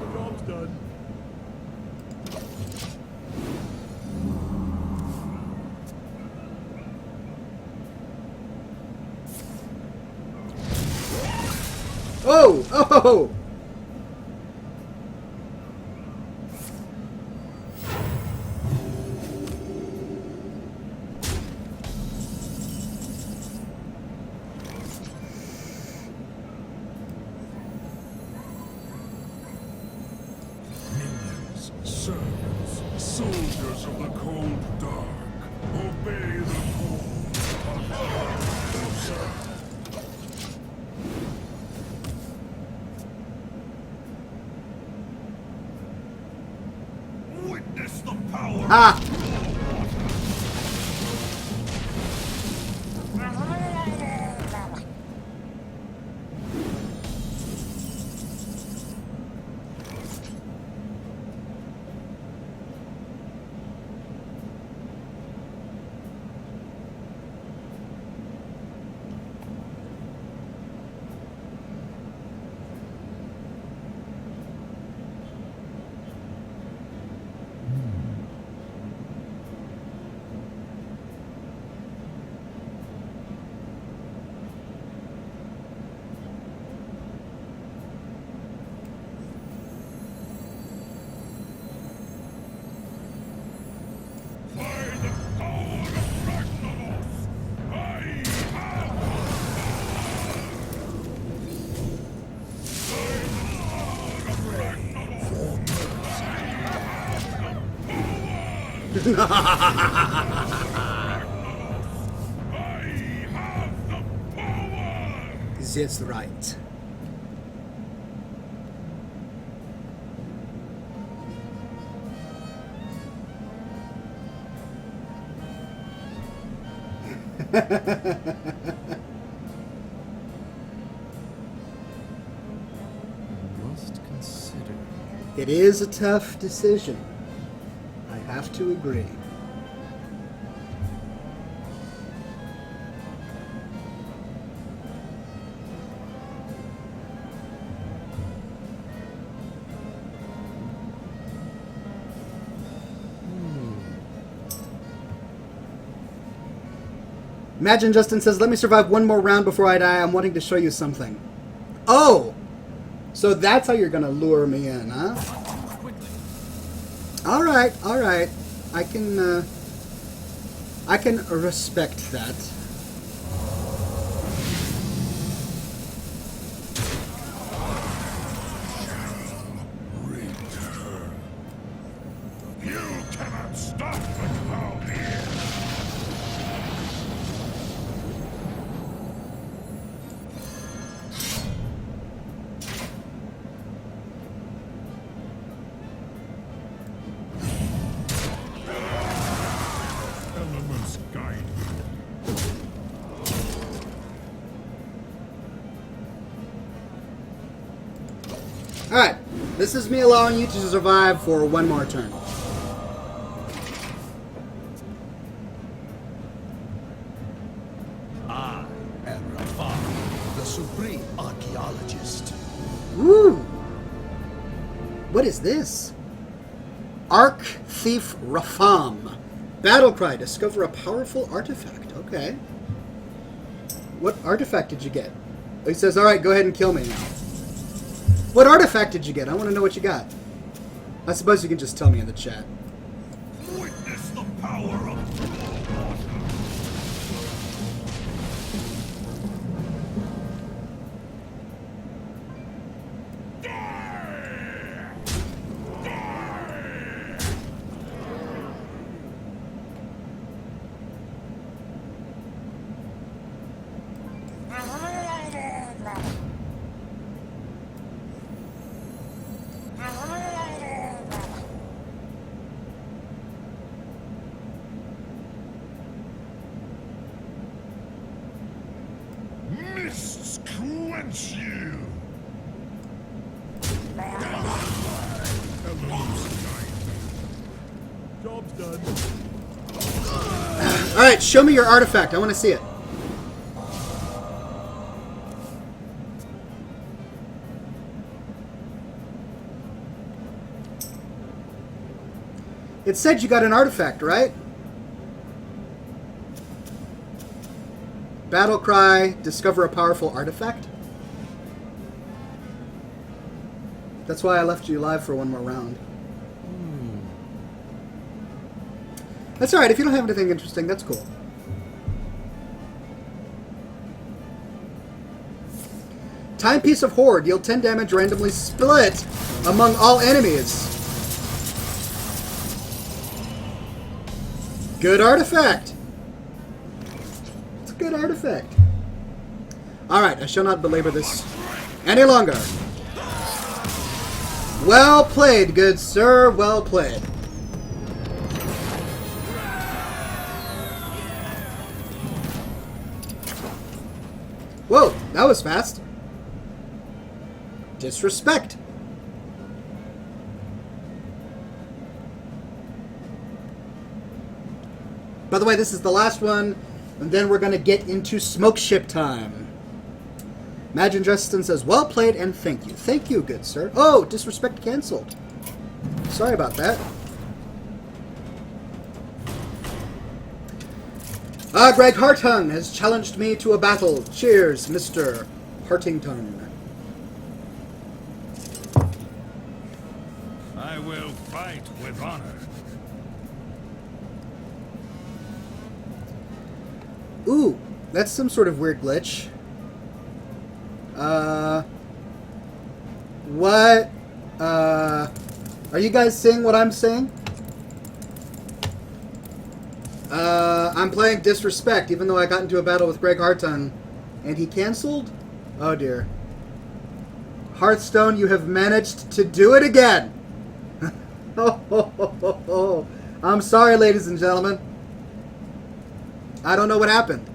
The job's done. Oh! Oh! Minions, servants, soldiers of the cold dark, obey the call. Witness the power. Ah! By the power of Ragnaros, I have the power! That's right. Must consider. It is a tough decision. I have to agree. Imagine Justin says, let me survive one more round before I die. I'm wanting to show you something. Oh! So that's how you're going to lure me in, huh? Alright, alright. I can respect that. You cannot stop the cloud here. Elements guide me. Alright, this is me allowing you to survive for one more turn. I am Rafal, the supreme archaeologist. Woo! What is this? Arc Thief Rafam. Battle cry. Discover a powerful artifact. Okay. What artifact did you get? He says, alright, go ahead and kill me now. What artifact did you get? I want to know what you got. I suppose you can just tell me in the chat. Witness the power of true water. Mists quench you. Job's done. Alright, show me your artifact. I want to see it. It said you got an artifact, right? Battle cry, discover a powerful artifact. That's why I left you alive for one more round. That's alright, if you don't have anything interesting, that's cool. Timepiece of Horde, deal 10 damage randomly split among all enemies. Good artifact. It's a good artifact. Alright, I shall not belabor this any longer. Well played, good sir, well played. Whoa, that was fast. Disrespect. By the way, this is the last one, and then we're going to get into smoke ship time. Imagine Justin says, well played and thank you. Thank you, good sir. Oh, disrespect canceled. Sorry about that. Greg Hartung has challenged me to a battle. Cheers, Mr. Hartington. I will fight with honor. Ooh, that's some sort of weird glitch. What? Are you guys seeing what I'm seeing? I'm playing Disrespect, even though I got into a battle with Greg Hartung, and he canceled? Oh dear. Hearthstone, you have managed to do it again! I'm sorry, ladies and gentlemen. I don't know what happened.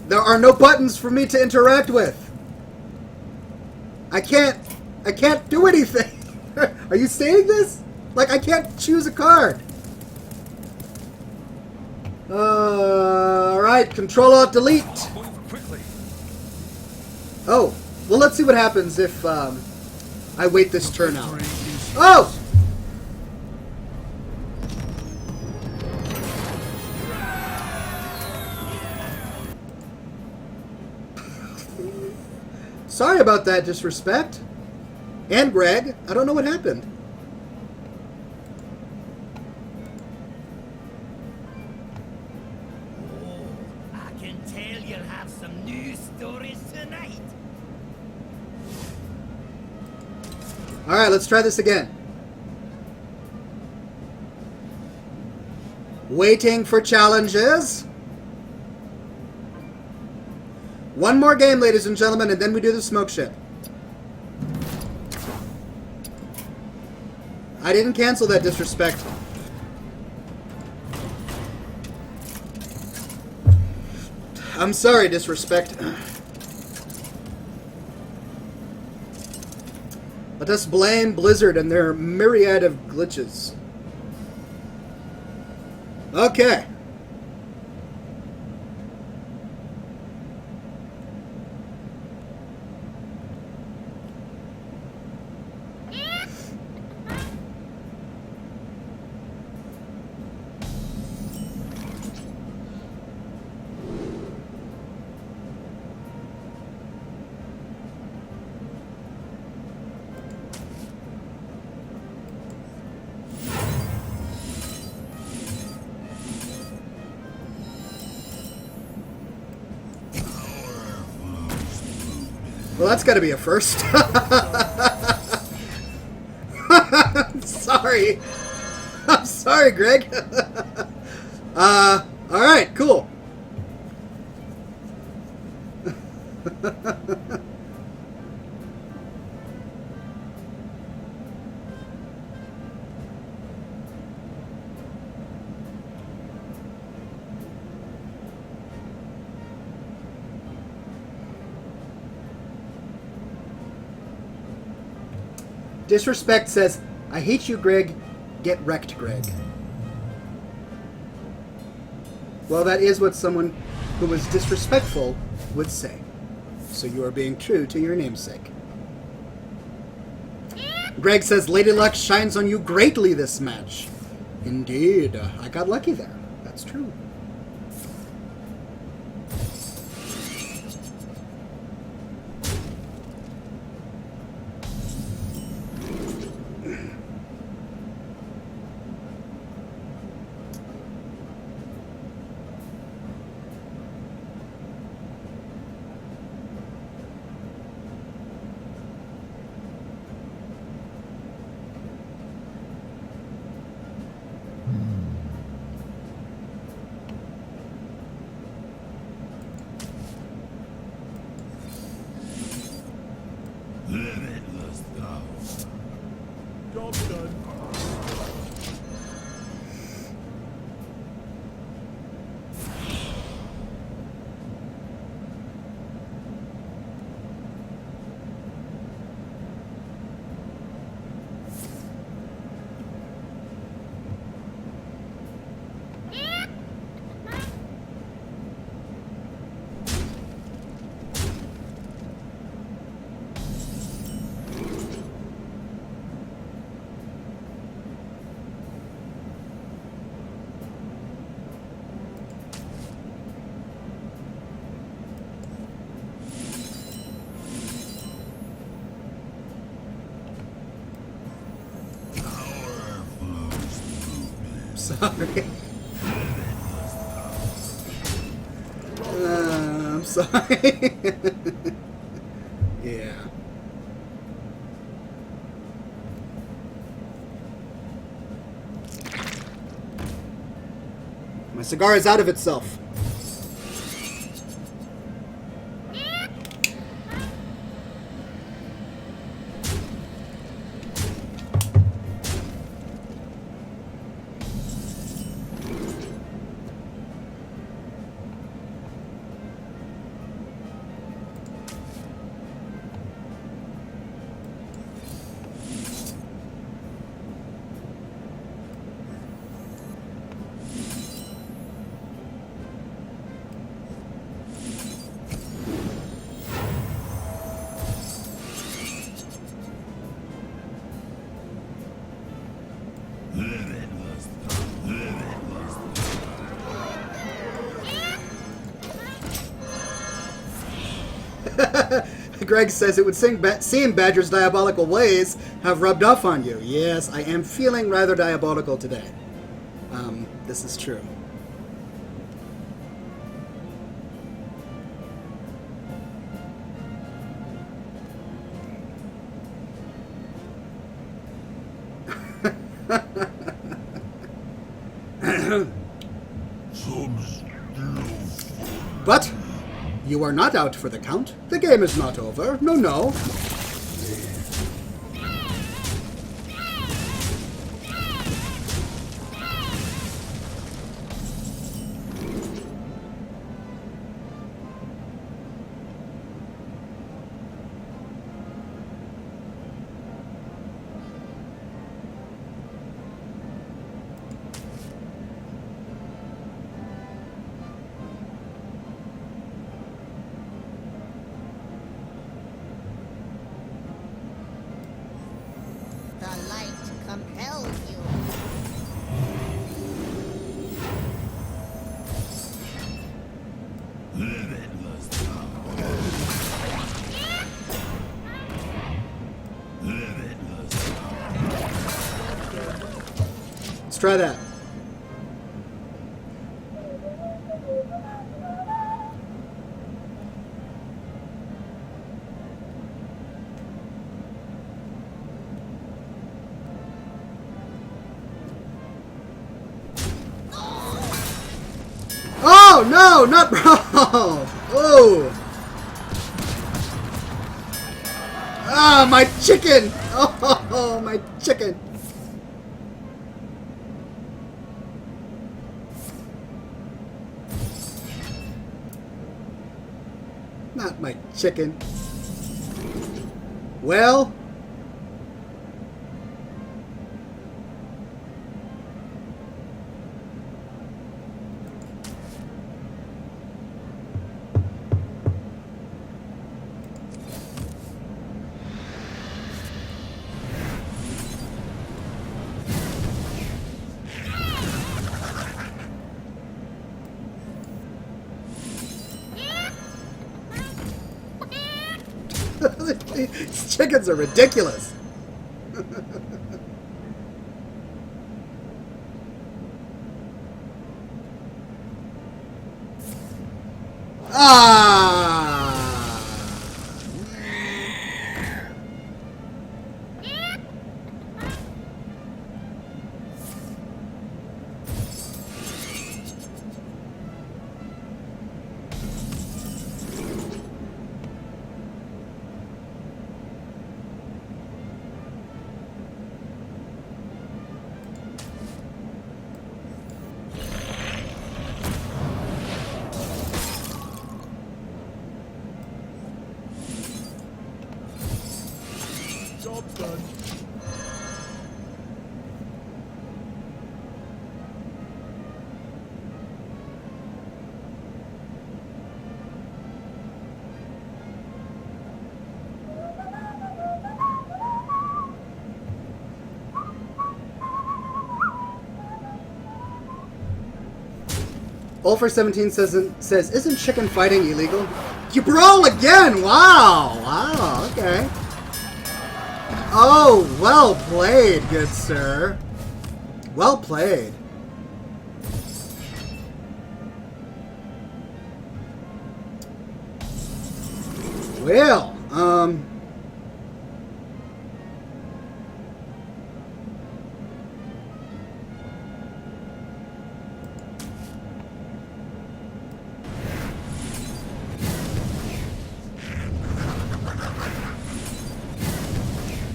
There are no buttons for me to interact with. I can't do anything. Are you saying this? Like, I can't choose a card. Alright, Control-Alt-Delete. Move quickly. Oh, well, let's see what happens if I wait this turn out. Oh! sorry about that disrespect. And Greg, I don't know what happened. Oh, I can tell you'll have some new stories tonight. Alright, let's try this again. Waiting for challenges. One more game, ladies and gentlemen, and then we do the smoke ship. I didn't cancel that disrespect. I'm sorry, disrespect. Let us blame Blizzard and their myriad of glitches. Okay. Well, that's got to be a first. I'm sorry. I'm sorry, Greg. All right, cool. Disrespect says, I hate you, Greg. Get wrecked, Greg. Well, that is what someone who was disrespectful would say. So you are being true to your namesake. Greg says, Lady Luck shines on you greatly this match. Indeed. I got lucky there. That's true. Limitless power. Job done. Sorry. I'm sorry. Yeah. My cigar is out of itself. Limitless power. Limitless power. Greg says it would seem Badger's diabolical ways have rubbed off on you. Yes, I am feeling rather diabolical today. This is true. But you are not out for the count. The game is not over. No, no. The light compels you. Let's try that. Oh, no, not bro. Oh. Ah, my chicken. Oh, my chicken. Not my chicken. Well. These chickens are ridiculous. Ah! Job done. Ulfer17 says, isn't chicken fighting illegal? You brawl again! Wow! Wow, okay. Oh, well played, good sir. Well played. Well,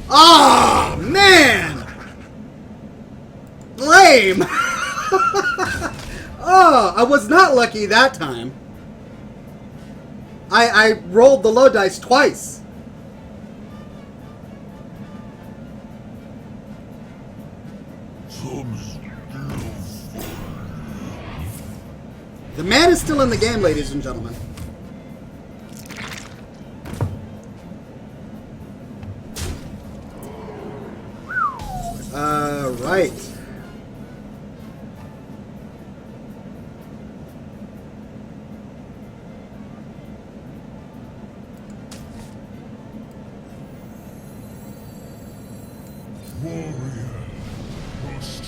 oh, man! Lame! Oh, I was not lucky that time. I rolled the low dice twice. The man is still in the game, ladies and gentlemen. Right.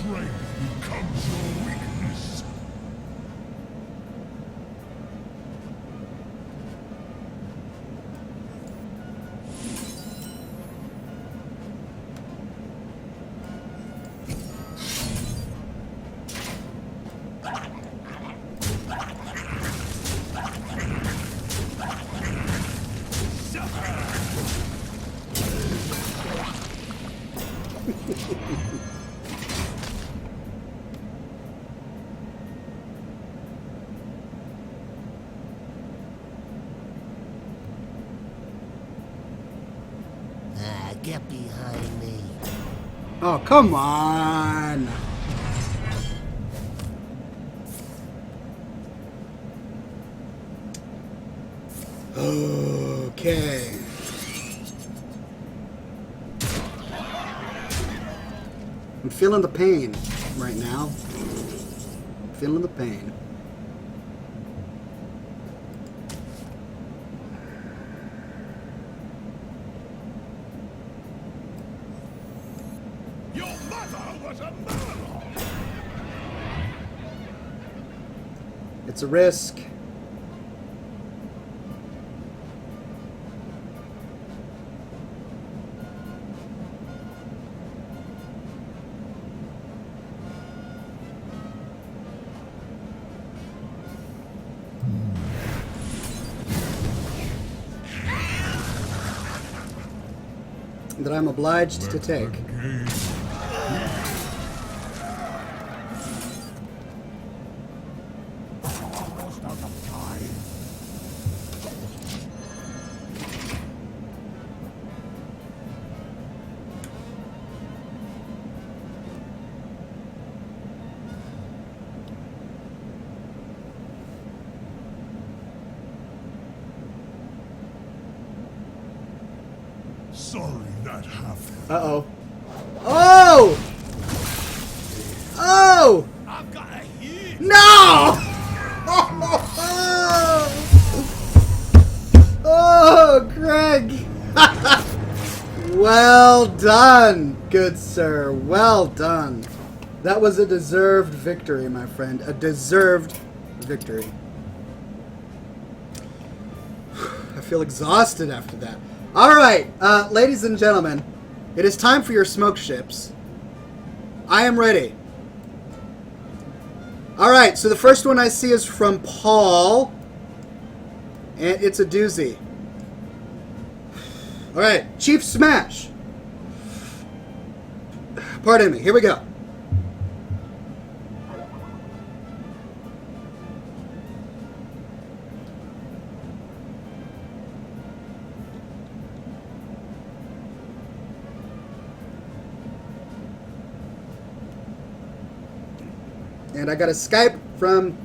strength becomes your weakness. Get behind me. Oh, come on. Okay. I'm feeling the pain right now. Feeling the pain. Your mother was a murderer! It's a risk. That I'm obliged to take. Sorry that happened. Uh-oh. Oh! Oh! I've got a huge. No! Oh, Greg! Well done, good sir. Well done. That was a deserved victory, my friend. A deserved victory. I feel exhausted after that. All right, ladies and gentlemen, it is time for your smoke ships. I am ready. All right, so the first one I see is from Paul, and it's a doozy. All right, Chief Smash. Pardon me, here we go. And I got a Skype from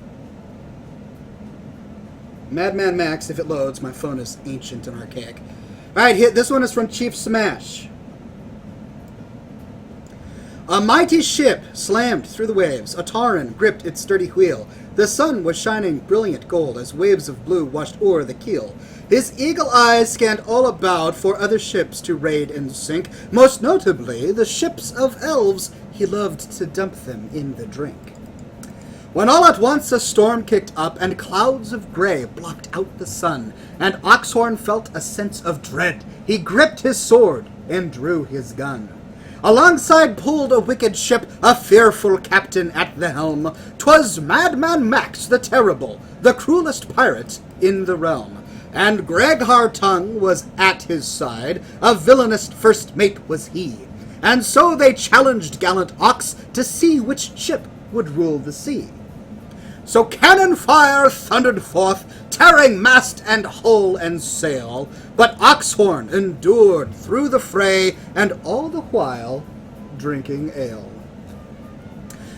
Madman Max, if it loads. My phone is ancient and archaic. Alright, this one is from Chief Smash. A mighty ship slammed through the waves. A Tauren gripped its sturdy wheel. The sun was shining brilliant gold as waves of blue washed o'er the keel. His eagle eyes scanned all about for other ships to raid and sink, most notably the ships of elves. He loved to dump them in the drink. When all at once a storm kicked up, and clouds of gray blocked out the sun, and Oxhorn felt a sense of dread, he gripped his sword and drew his gun. Alongside pulled a wicked ship, a fearful captain at the helm. 'Twas Madman Max the Terrible, the cruelest pirate in the realm. And Greg Hartung was at his side, a villainous first mate was he. And so they challenged gallant Ox to see which ship would rule the sea. So cannon fire thundered forth, tearing mast and hull and sail, but Oxhorn endured through the fray, and all the while drinking ale.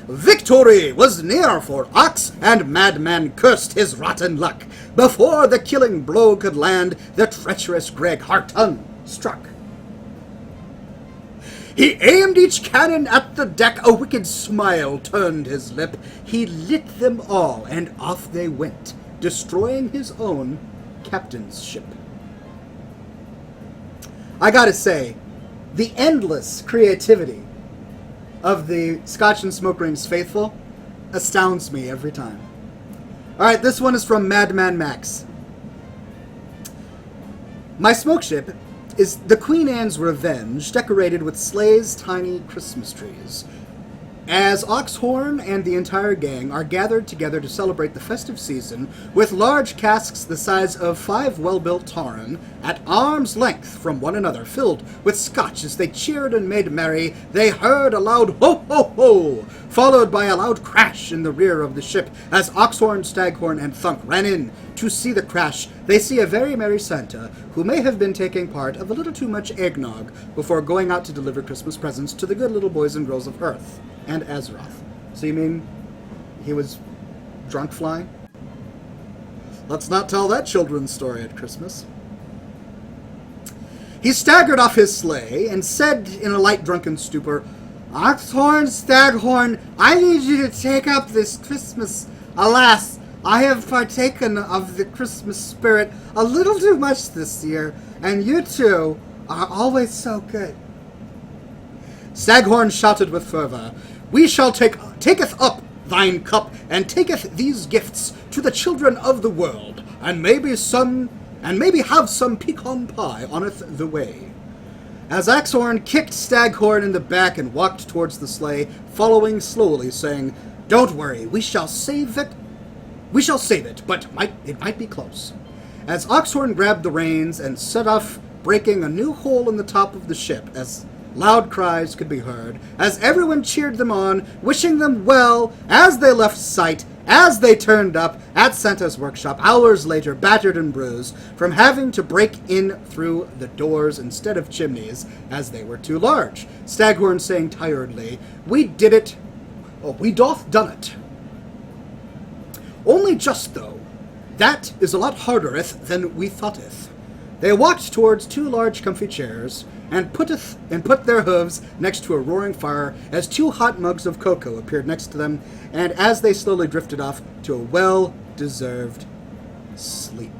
Victory was near for Ox, and Madman cursed his rotten luck. Before the killing blow could land, the treacherous Greg Hartung struck. He aimed each cannon at the deck, a wicked smile turned his lip. He lit them all, and off they went, destroying his own captain's ship. I gotta say, the endless creativity of the Scotch and Smoke Rings faithful astounds me every time. Alright, this one is from Madman Max. My smoke ship is the Queen Anne's Revenge, decorated with Sleigh's tiny Christmas trees. As Oxhorn and the entire gang are gathered together to celebrate the festive season with large casks the size of 5 well-built Tauren at arm's length from one another, filled with Scotch as they cheered and made merry, they heard a loud ho-ho-ho, followed by a loud crash in the rear of the ship. As Oxhorn, Staghorn, and Thunk ran in to see the crash, they see a very merry Santa who may have been taking part of a little too much eggnog before going out to deliver Christmas presents to the good little boys and girls of Earth and Azeroth. So you mean he was drunk flying? Let's not tell that children's story at Christmas. He staggered off his sleigh and said in a light drunken stupor, Oxhorn, Staghorn, I need you to take up this Christmas. Alas, I have partaken of the Christmas spirit a little too much this year, and you two are always so good. Staghorn shouted with fervor, We shall taketh up thine cup, and taketh these gifts to the children of the world, and maybe have some pecan pie oneth the way. As Oxhorn kicked Staghorn in the back and walked towards the sleigh, following slowly, saying, Don't worry, we shall save it, but it might be close. As Oxhorn grabbed the reins and set off, breaking a new hole in the top of the ship, as loud cries could be heard, as everyone cheered them on, wishing them well, as they left sight, as they turned up at Santa's workshop hours later, battered and bruised, from having to break in through the doors instead of chimneys, as they were too large. Staghorn saying tiredly, We did it, we doth done it. Only just, though, that is a lot hardereth than we thoughteth. They walked towards 2 large comfy chairs, and put their hooves next to a roaring fire, as 2 hot mugs of cocoa appeared next to them, and as they slowly drifted off to a well-deserved sleep.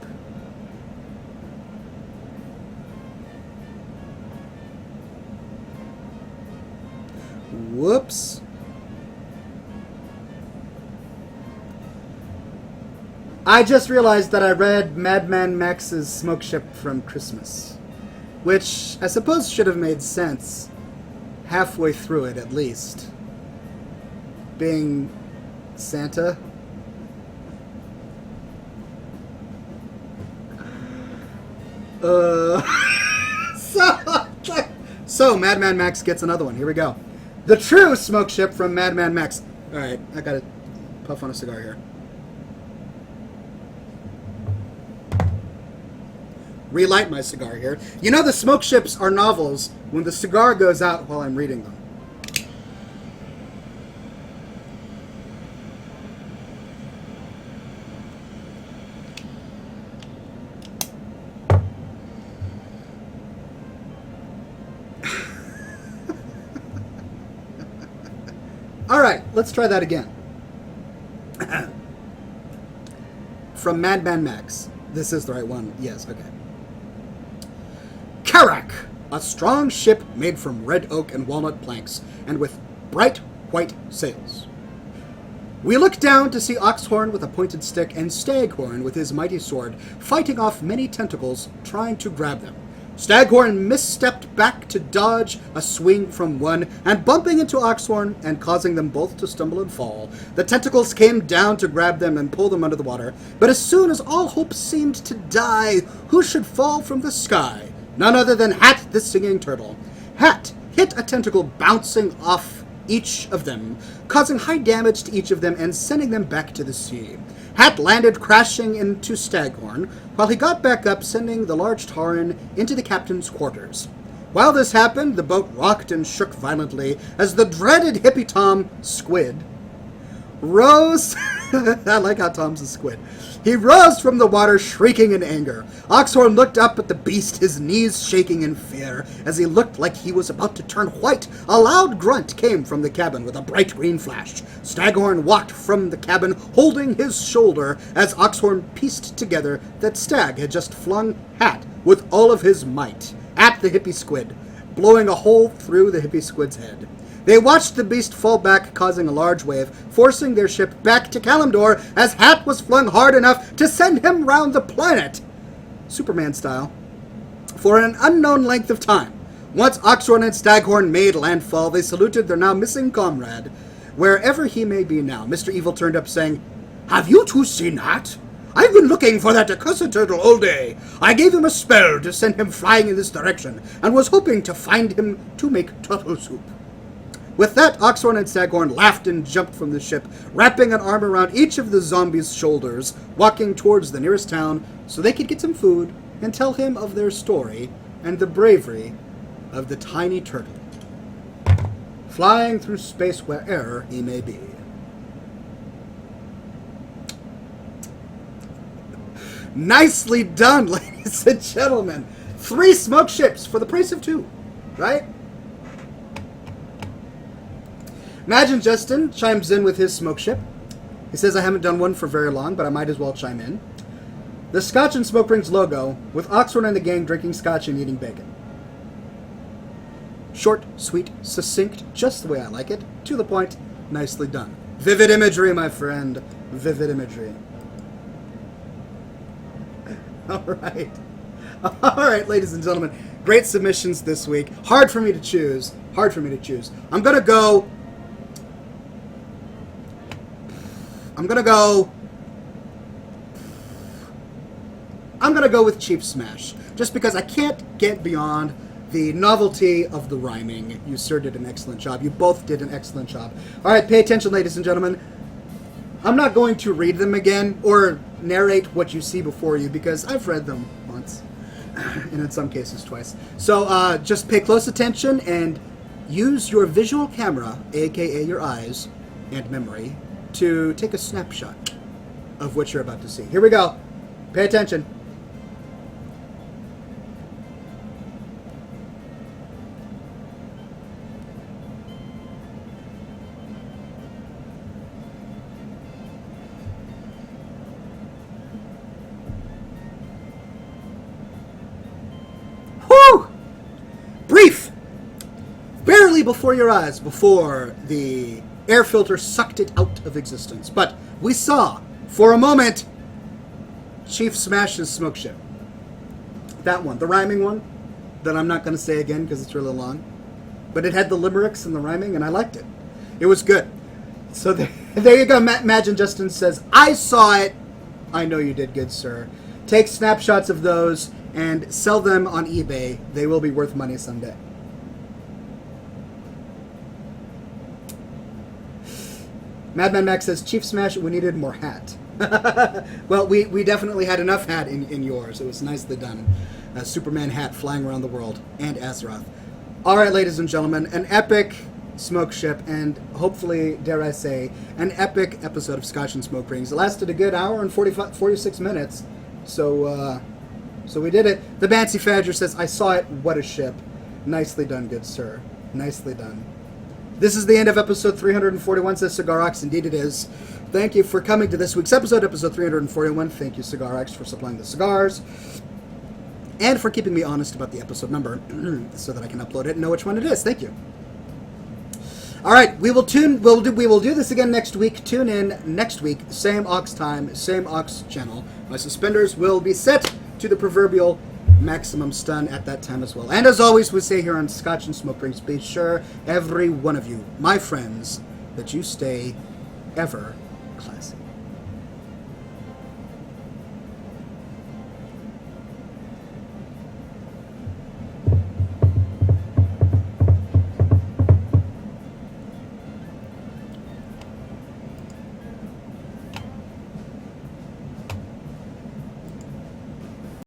Whoops. I just realized that I read Madman Max's Smoke Ship from Christmas, which I suppose should have made sense halfway through it, at least. Being Santa. So Madman Max gets another one. Here we go. The true Smoke Ship from Madman Max. Alright, I gotta puff on a cigar here. Relight my cigar here. You know the smoke ships are novels when the cigar goes out while I'm reading them. Alright, let's try that again. From Madman Max. This is the right one. Yes, okay. Karak, a strong ship made from red oak and walnut planks, and with bright white sails. We look down to see Oxhorn with a pointed stick and Staghorn with his mighty sword, fighting off many tentacles, trying to grab them. Staghorn misstepped back to dodge a swing from one, and bumping into Oxhorn and causing them both to stumble and fall. The tentacles came down to grab them and pull them under the water, but as soon as all hope seemed to die, who should fall from the sky? None other than Hat the Singing Turtle. Hat hit a tentacle bouncing off each of them, causing high damage to each of them and sending them back to the sea. Hat landed crashing into Staghorn, while he got back up, sending the large Tauren into the captain's quarters. While this happened, the boat rocked and shook violently as the dreaded Hippie Tom Squid rose... I like how Tom's a squid. He rose from the water, shrieking in anger. Oxhorn looked up at the beast, his knees shaking in fear. As he looked like he was about to turn white, a loud grunt came from the cabin with a bright green flash. Staghorn walked from the cabin, holding his shoulder, as Oxhorn pieced together that Stag had just flung Hat with all of his might at the hippie squid, blowing a hole through the hippie squid's head. They watched the beast fall back, causing a large wave, forcing their ship back to Kalimdor as Hat was flung hard enough to send him round the planet, Superman style, for an unknown length of time. Once Oxhorn and Staghorn made landfall, they saluted their now missing comrade, wherever he may be now. Mr. Evil turned up saying, "Have you two seen Hat? I've been looking for that accursed turtle all day. I gave him a spell to send him flying in this direction, and was hoping to find him to make turtle soup." With that, Oxhorn and Staghorn laughed and jumped from the ship, wrapping an arm around each of the zombies' shoulders, walking towards the nearest town so they could get some food and tell him of their story and the bravery of the tiny turtle, flying through space wherever he may be. Nicely done, ladies and gentlemen. 3 smoke ships for the price of 2, right? Imagine Justin chimes in with his smoke ship. He says, "I haven't done one for very long, but I might as well chime in. The Scotch and Smoke Rings logo, with Oxford and the gang drinking scotch and eating bacon. Short, sweet, succinct, just the way I like it. To the point, nicely done. Vivid imagery, my friend. Vivid imagery." All right. All right, ladies and gentlemen. Great submissions this week. Hard for me to choose. I'm going to go with Chief Smash, just because I can't get beyond the novelty of the rhyming. You sir did an excellent job. You both did an excellent job. All right, pay attention, ladies and gentlemen. I'm not going to read them again or narrate what you see before you, because I've read them once, and in some cases twice. So just pay close attention and use your visual camera, aka your eyes and memory, to take a snapshot of what you're about to see. Here we go. Pay attention. Whew! Brief! Barely before your eyes, before the air filter sucked it out of existence. But we saw, for a moment, Chief Smash's smoke ship. That one, the rhyming one, that I'm not going to say again because it's really long. But it had the limericks and the rhyming, and I liked it. It was good. So there you go. Imagine Justin says, "I saw it." I know you did, good sir. Take snapshots of those and sell them on eBay. They will be worth money someday. Madman Max says, "Chief Smash, we needed more hat." Well, we definitely had enough hat in yours. It was nicely done. A Superman hat flying around the world. And Azeroth. All right, ladies and gentlemen, an epic smoke ship and hopefully, dare I say, an epic episode of Scotch and Smoke Rings. It lasted a good hour and 46 minutes. So we did it. The Bancy Fadger says, "I saw it. What a ship." Nicely done, good sir. Nicely done. This is the end of episode 341, says CigarOx. Indeed it is. Thank you for coming to this week's episode 341. Thank you, CigarOx, for supplying the cigars. And for keeping me honest about the episode number so that I can upload it and know which one it is. Thank you. All right, we will do this again next week. Tune in next week. Same Ox time, same Ox channel. My suspenders will be set to the proverbial maximum stun at that time as well. And as always, we say here on Scotch and Smoke Rings, be sure, every one of you, my friends, that you stay ever classy.